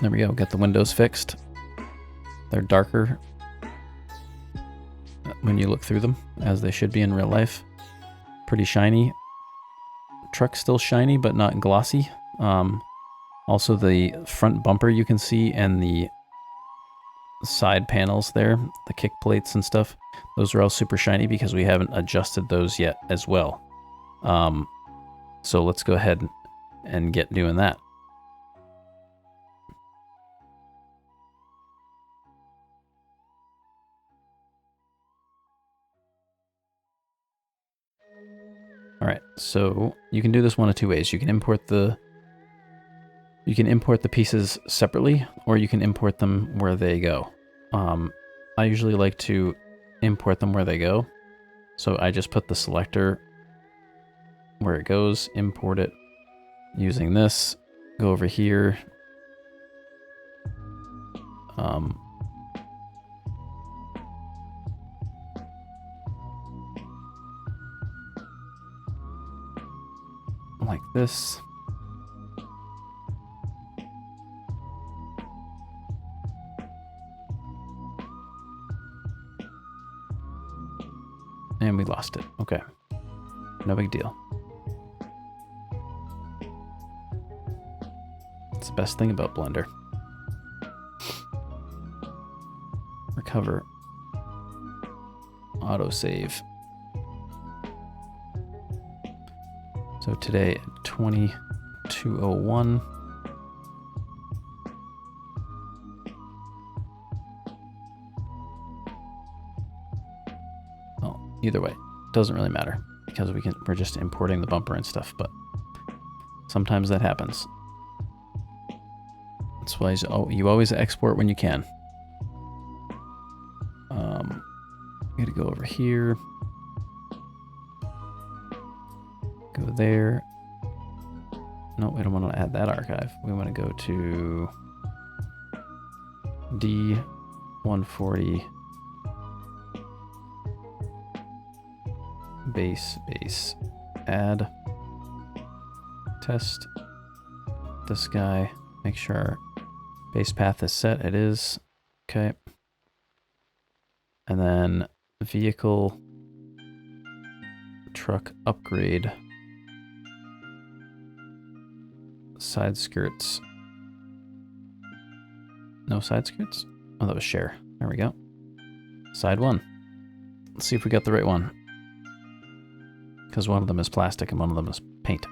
There we go, got the windows fixed. They're darker when you look through them, as they should be in real life. Pretty shiny. Truck's still shiny, but not glossy. Also the front bumper you can see, and the side panels there, the kick plates and stuff, those are all super shiny because we haven't adjusted those yet as well. So let's go ahead and get doing that. All right, so you can do this one of two ways. You can import the pieces separately, or you can import them where they go. I usually like to import them where they go. So I just put the selector where it goes, import it using this, go over here. Like this. And we lost it. Okay. No big deal. It's the best thing about Blender. Recover. Autosave. So today at 22:01. Well, either way, doesn't really matter because we're just importing the bumper and stuff, but sometimes that happens. That's why you always export when you can. We gotta go over here. Go there. No, we don't want to add that archive. We want to go to D140 base add test this guy. Make sure our base path is set. It is. Okay. And then vehicle truck upgrade. Side skirts. No side skirts? Oh, that was share. There we go. Side one. Let's see if we got the right one. Because one of them is plastic and one of them is paint.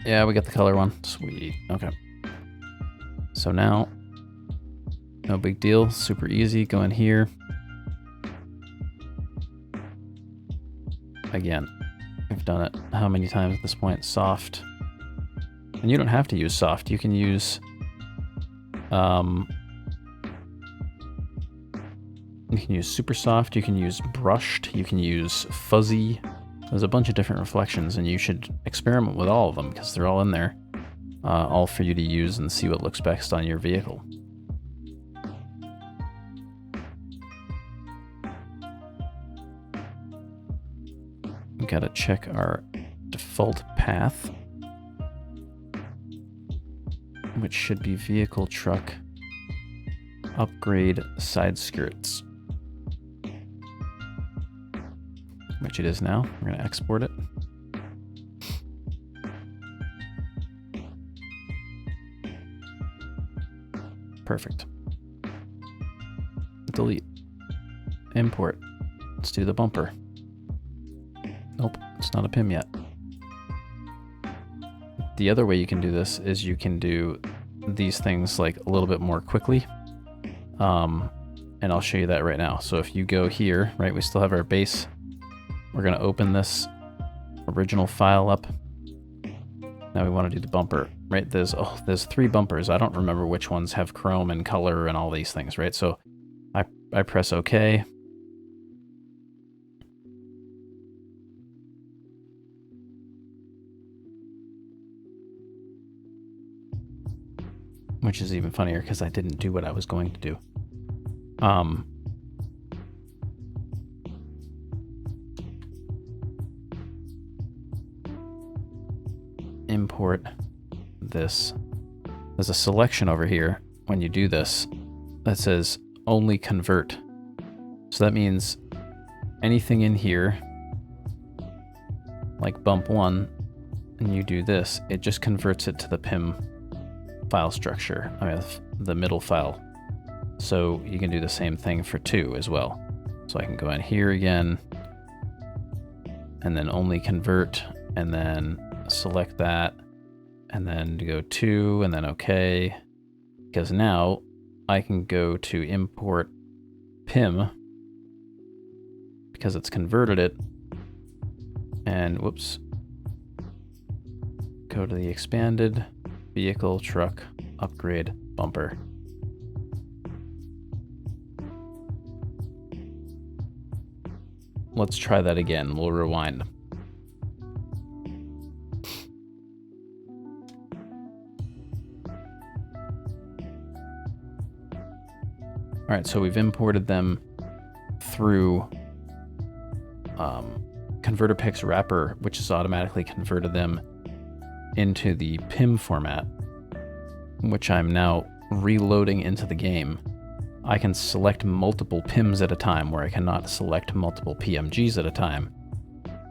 Yeah, we got the color one. Sweet. Okay. So now, no big deal. Super easy. Go in here. Again, we've done it how many times at this point? Soft. And you don't have to use soft. You can use super soft, you can use brushed, you can use fuzzy. There's a bunch of different reflections, and you should experiment with all of them because they're all in there, all for you to use and see what looks best on your vehicle. We gotta check our default path, which should be vehicle truck upgrade side skirts, which it is now. We're gonna export it. Perfect. Delete. Import. Let's do the bumper. Nope, it's not a PIM yet. The other way you can do this is you can do these things like a little bit more quickly. And I'll show you that right now. So if you go here, right, we still have our base. We're gonna open this original file up. Now we want to do the bumper, right? There's 3 bumpers. I don't remember which ones have chrome and color and all these things, right? So I press OK. Which is even funnier because I didn't do what I was going to do. Import this. There's a selection over here when you do this that says only convert. So that means anything in here, like bump 1, and you do this, it just converts it to the PIM file structure, the middle file. So you can do the same thing for 2 as well. So I can go in here again, and then only convert, and then select that, and then go 2, and then OK. Because now I can go to import PIM, because it's converted it, and whoops, go to the expanded vehicle truck upgrade bumper. Let's try that again. We'll rewind. All right, so we've imported them through ConverterPix wrapper, which has automatically converted them into the PIM format, which I'm now reloading into the game. I can select multiple PIMs at a time, where I cannot select multiple PMGs at a time.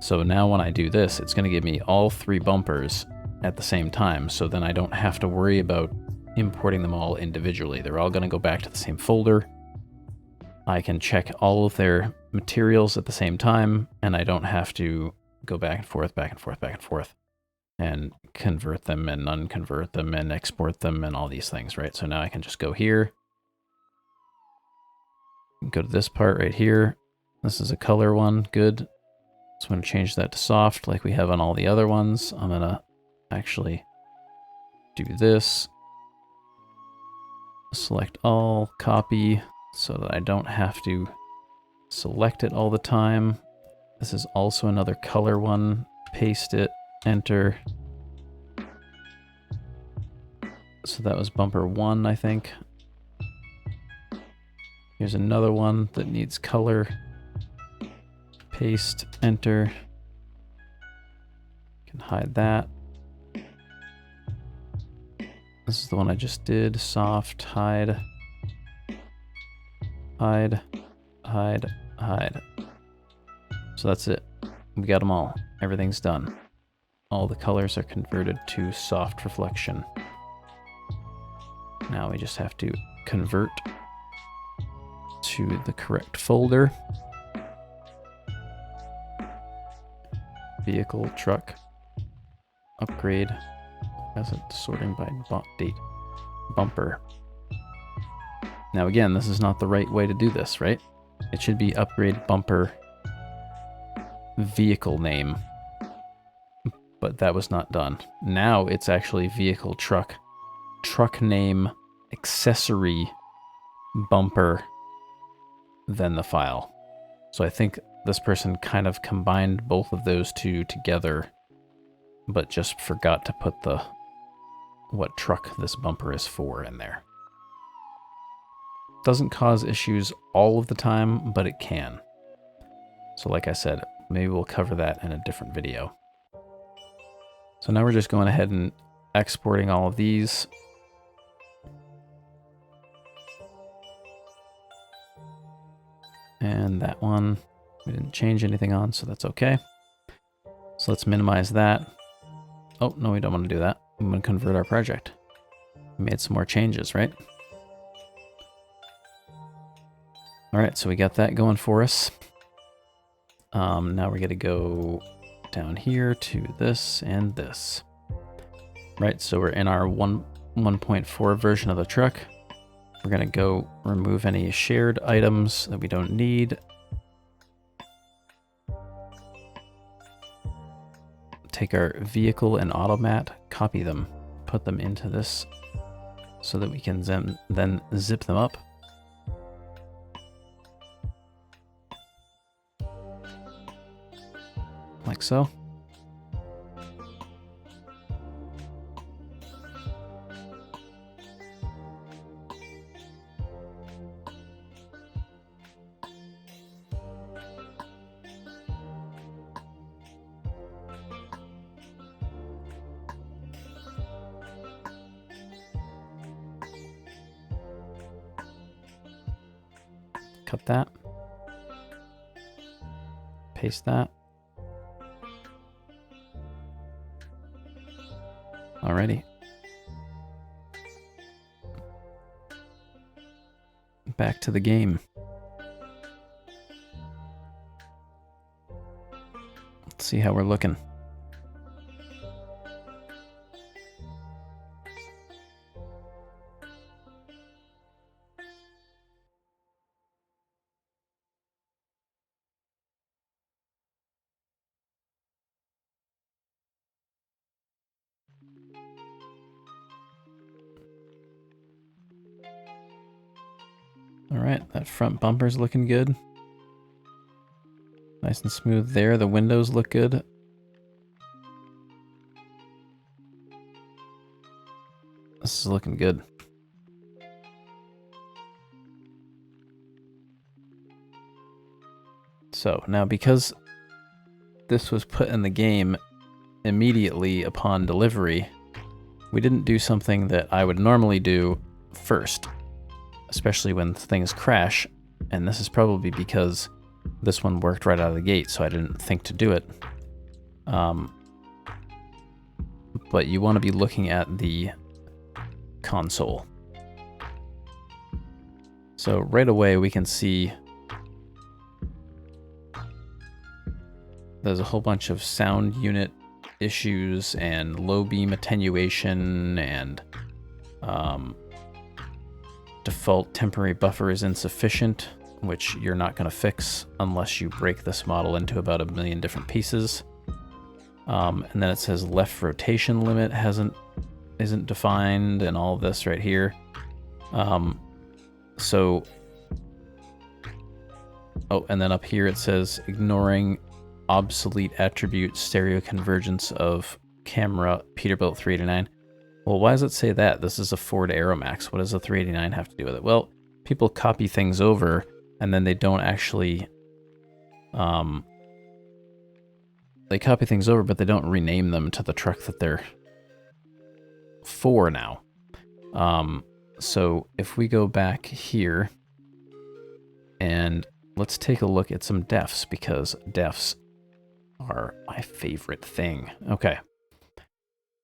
So now when I do this, it's going to give me all 3 bumpers at the same time, so then I don't have to worry about importing them all individually. They're all going to go back to the same folder. I can check all of their materials at the same time, and I don't have to go back and forth, back and forth, back and forth, and convert them and unconvert them and export them and all these things, right? So now I can just go here, go to this part right here. This is a color one, good. So I'm going to change that to soft like we have on all the other ones. I'm going to actually do this. Select all, copy, so that I don't have to select it all the time. This is also another color one. Paste it, enter. So that was bumper 1, I think. Here's another one that needs color. Paste, enter. Can hide that. This is the one I just did. Soft, hide. Hide, hide, hide. So that's it. We got them all. Everything's done. All the colors are converted to soft reflection. Now we just have to convert to the correct folder. Vehicle, truck, upgrade, as it's sorting by date, bumper. Now again, this is not the right way to do this, right? It should be upgrade bumper vehicle name, but that was not done. Now it's actually vehicle truck name accessory bumper, then the file. So I think this person kind of combined both of those two together, but just forgot to put what truck this bumper is for in there. Doesn't cause issues all of the time, but it can. So like I said, maybe we'll cover that in a different video. So now we're just going ahead and exporting all of these. And that one, we didn't change anything on, so that's okay. So let's minimize that. Oh, no, we don't want to do that. I'm going to convert our project. We made some more changes, right? All right, so we got that going for us. Now we're going to go down here to this and this. Right, so we're in our 1.4 version of the truck. We're going to go remove any shared items that we don't need. Take our vehicle and automat, copy them, put them into this so that we can then zip them up. Like so. Cut that. Paste that. Alrighty. Back to the game. Let's see how we're looking. Alright, that front bumper's looking good. Nice and smooth there. The windows look good. This is looking good. So, now because this was put in the game immediately upon delivery, we didn't do something that I would normally do first, especially when things crash, and this is probably because this one worked right out of the gate, so I didn't think to do it. But you want to be looking at the console. So right away we can see there's a whole bunch of sound unit issues and low beam attenuation and default temporary buffer is insufficient, which you're not going to fix unless you break this model into about 1 million different pieces. And then it says left rotation limit isn't defined, and all of this right here. So, oh, and then up here it says ignoring obsolete attribute stereo convergence of camera Peterbilt 389. Well, why does it say that? This is a Ford Aeromax. What does a 389 have to do with it? Well, people copy things over and then they don't actually, they copy things over, but they don't rename them to the truck that they're for now. So if we go back here and let's take a look at some defs, because defs are my favorite thing. Okay.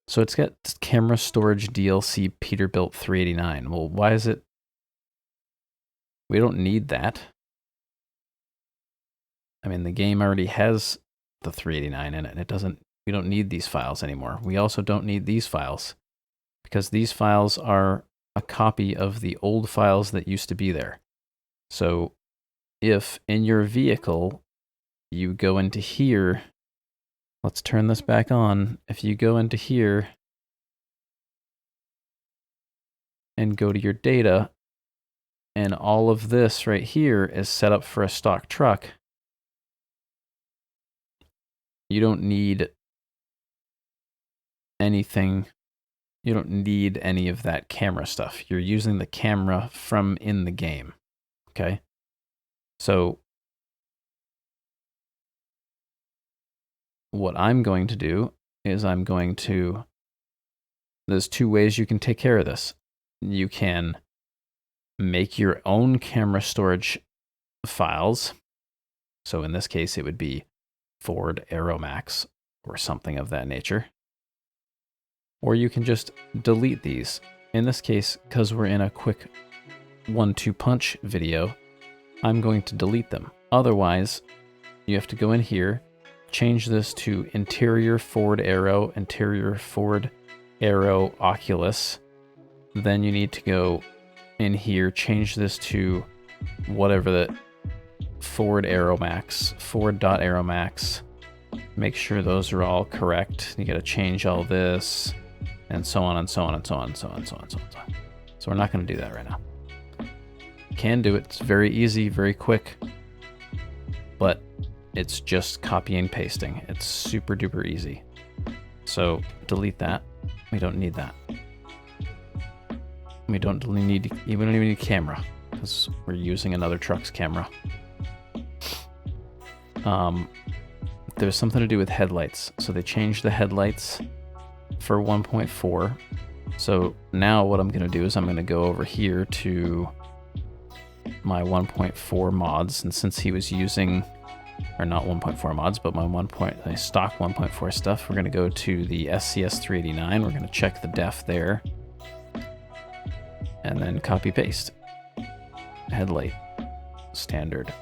So it's got camera storage DLC Peterbilt 389. Well, why is it? We don't need that. I mean, the game already has the 389 in it. It doesn't, we don't need these files anymore. We also don't need these files because these files are a copy of the old files that used to be there. So if in your vehicle you go into here, let's turn this back on. If you go into here and go to your data, and all of this right here is set up for a stock truck, you don't need anything. You don't need any of that camera stuff. You're using the camera from in the game. Okay? So what I'm going to do is there's two ways you can take care of this. You can make your own camera storage files. So in this case, it would be Ford Aeromax or something of that nature. Or you can just delete these. In this case, because we're in a quick 1-2 punch video, I'm going to delete them. Otherwise, you have to go in here, change this to interior Ford Aero, interior Ford Aero Oculus. Then you need to go in here, change this to whatever the Ford Aeromax, Ford.Aeromax. Make sure those are all correct. You got to change all this, and so on and so on and so on and so on and so on and so on. So we're not going to do that right now. Can do it. It's very easy, very quick, but it's just copy and pasting. It's super duper easy. So delete that. We don't need that. We don't even need a camera because we're using another truck's camera. There's something to do with headlights. So they changed the headlights for 1.4. So now what I'm going to do is I'm going to go over here to my 1.4 mods. And since he was using or not 1.4 mods, but my stock 1.4 stuff. We're going to go to the SCS 389. We're going to check the def there, and then copy paste. Headlight, standard.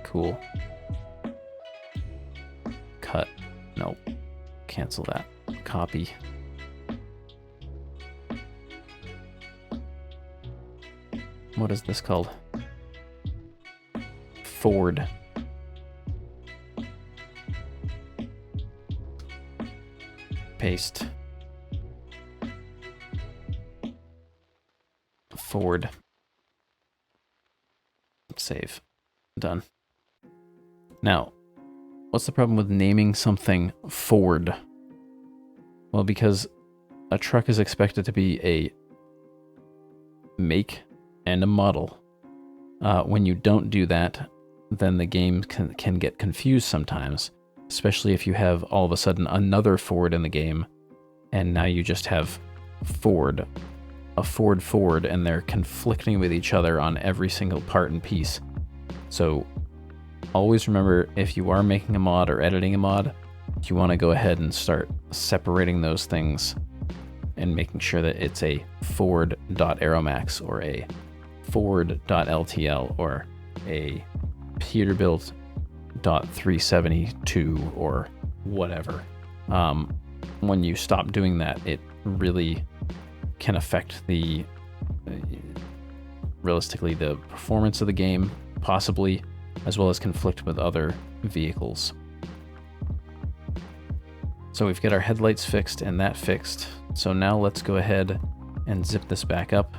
Cool. Cut. Nope. Cancel that. Copy. What is this called? Ford. Paste. Ford. Save. Done. Now, what's the problem with naming something Ford? Well, because a truck is expected to be a make and a model. When you don't do that, then the game can get confused sometimes, especially if you have all of a sudden another Ford in the game, and now you just have Ford, a Ford, and they're conflicting with each other on every single part and piece. So always remember, if you are making a mod or editing a mod, you want to go ahead and start separating those things and making sure that it's a Ford.Aeromax or a Ford.LTL or a Peterbilt.372 or whatever. When you stop doing that, it really can affect realistically the performance of the game, possibly, as well as conflict with other vehicles. So we've got our headlights fixed and that fixed. So now let's go ahead and zip this back up.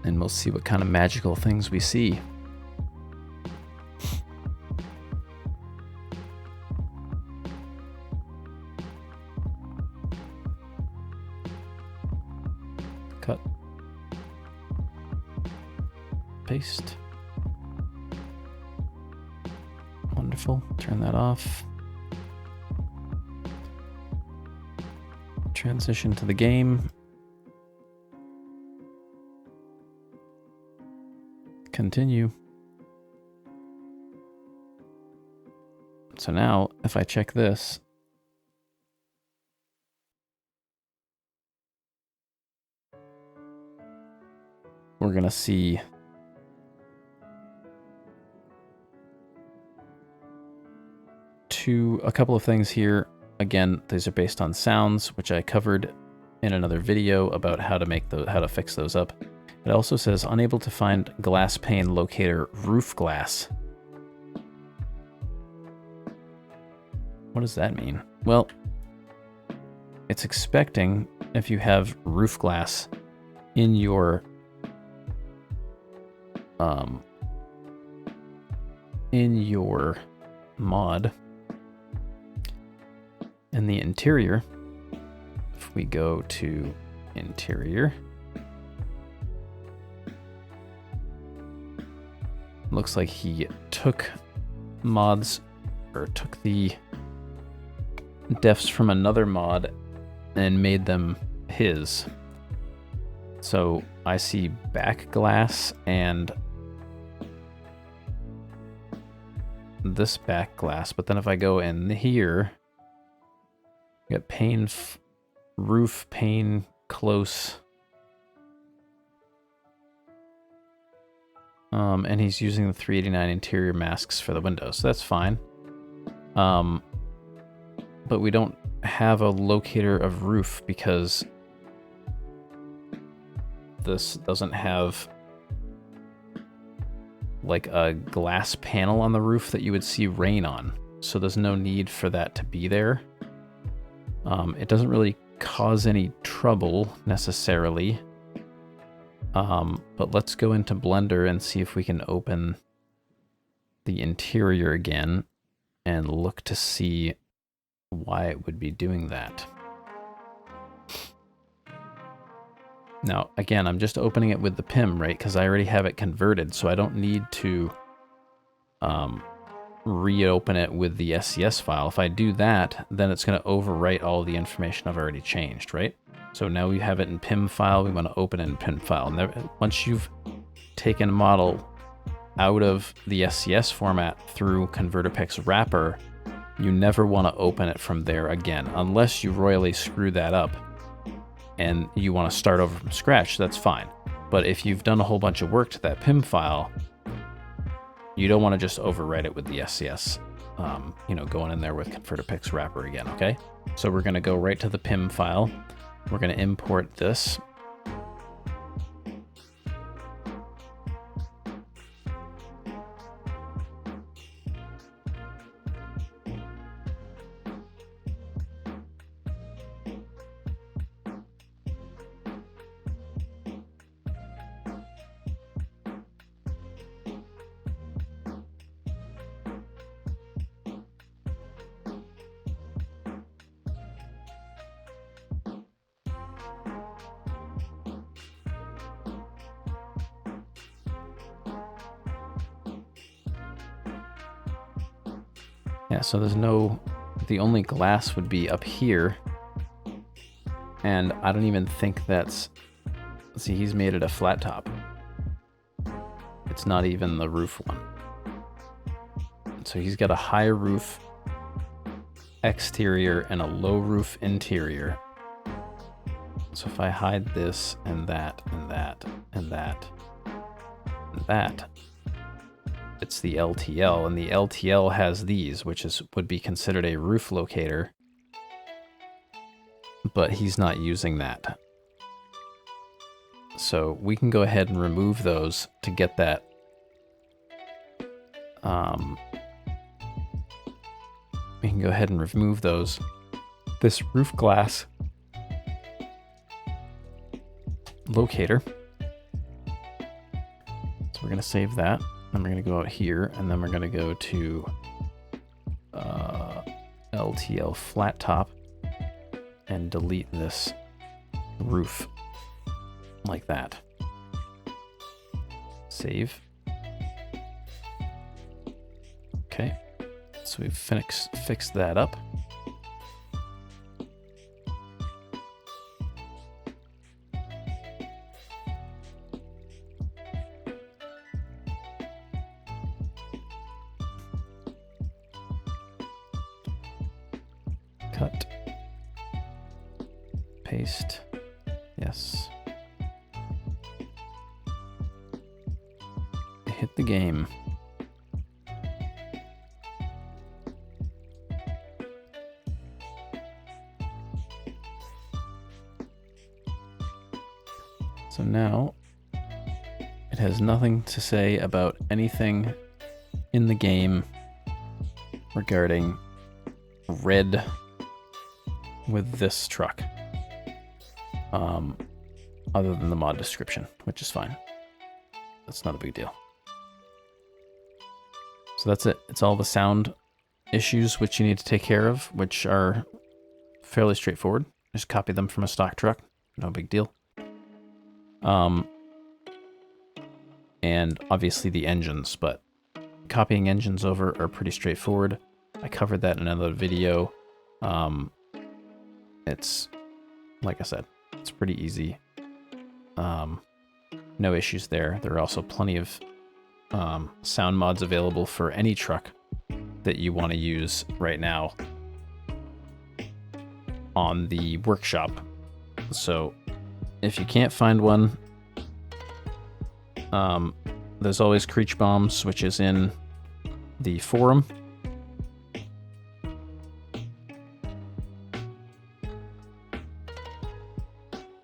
And we'll see what kind of magical things we see. Cut. Paste. Wonderful. Turn that off. Transition to the game. Continue. So now, if I check this, we're going to see a couple of things here. Again, these are based on sounds, which I covered in another video about how to fix those up. It also says unable to find glass pane locator roof glass. What does that mean? Well, it's expecting if you have roof glass in your mod in the interior. If we go to interior, looks like he took mods, or took the defs from another mod and made them his. So I see back glass and this back glass, but then if I go in here, you got pane, roof, pane, close. And he's using the 389 interior masks for the windows, so that's fine. But we don't have a locator of roof because this doesn't have like a glass panel on the roof that you would see rain on. So there's no need for that to be there. It doesn't really cause any trouble necessarily. But let's go into Blender and see if we can open the interior again and look to see why it would be doing that. Now, again, I'm just opening it with the PIM, right? Because I already have it converted, so I don't need to reopen it with the SCS file. If I do that, then it's going to overwrite all the information I've already changed, right? So now we have it in PIM file. We want to open it in PIM file. And there, once you've taken a model out of the SCS format through ConverterPix wrapper, you never want to open it from there again, unless you royally screw that up and you want to start over from scratch. That's fine. But if you've done a whole bunch of work to that PIM file, you don't want to just overwrite it with the SCS, going in there with ConverterPix wrapper again, okay? So we're going to go right to the PIM file. We're going to import this. Yeah, so the only glass would be up here. And I don't even think that's, see, he's made it a flat top. It's not even the roof one. So he's got a high roof exterior and a low roof interior. So if I hide this and that and that and that and that, it's the LTL, and the LTL has these, which would be considered a roof locator, but he's not using that. So we can go ahead and remove those to get that. We can go ahead and remove those. This roof glass locator. So we're going to save that. Then we're going to go out here, and then we're going to go to LTL flat top and delete this roof like that. Save. Okay, so we've fixed that up. Cut, paste, yes. Hit the game. So now it has nothing to say about anything in the game regarding red with this truck, other than the mod description, which is fine. That's not a big deal. So that's it. It's all the sound issues which you need to take care of, which are fairly straightforward. Just copy them from a stock truck. No big deal. And obviously the engines, but copying engines over are pretty straightforward. I covered that in another video. It's, like I said, it's pretty easy. No issues there. There are also plenty of sound mods available for any truck that you want to use right now on the workshop. So if you can't find one, there's always Creech Bombs, which is in the forum.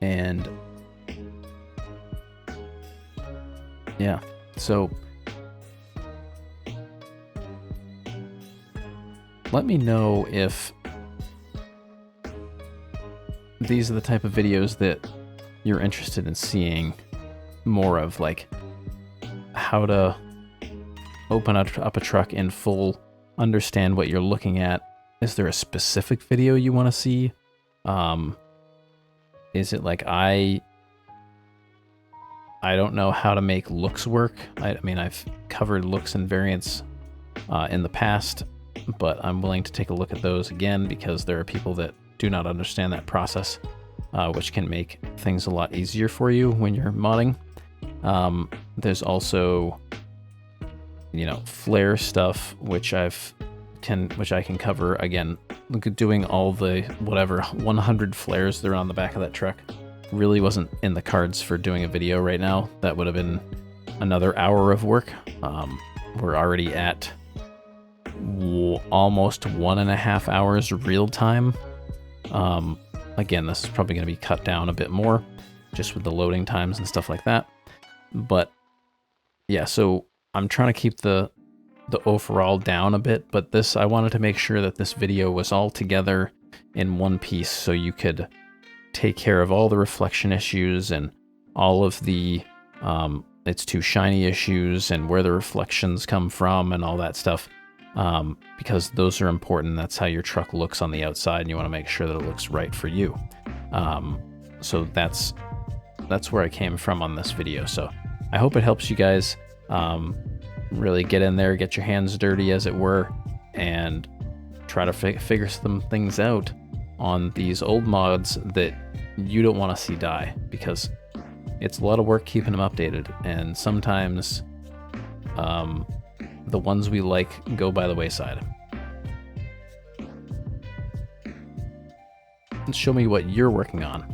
And yeah, so let me know if these are the type of videos that you're interested in seeing more of, like how to open up a truck in full, understand what you're looking at. Is there a specific video you want to see? Is it like I don't know how to make looks work? I mean, I've covered looks and variants in the past, but I'm willing to take a look at those again because there are people that do not understand that process, which can make things a lot easier for you when you're modding. There's also, flare stuff, which I can cover again. Look at doing all the 100 flares that are on the back of that truck. Really wasn't in the cards for doing a video right now. That would have been another hour of work. We're already at almost 1.5 hours real time. Again, this is probably going to be cut down a bit more just with the loading times and stuff like that. But yeah, so I'm trying to keep the overall down a bit, but I wanted to make sure that this video was all together in one piece so you could take care of all the reflection issues and all of the it's too shiny issues and where the reflections come from and all that stuff, because those are important. That's how your truck looks on the outside, and you want to make sure that it looks right for you. So that's where I came from on this video. So I hope it helps you guys really get in there, get your hands dirty, as it were, and try to figure some things out on these old mods that you don't want to see die, because it's a lot of work keeping them updated, and sometimes the ones we like go by the wayside. Show me what you're working on,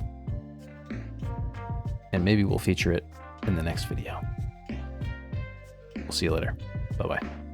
and maybe we'll feature it in the next video. We'll see you later. Bye-bye.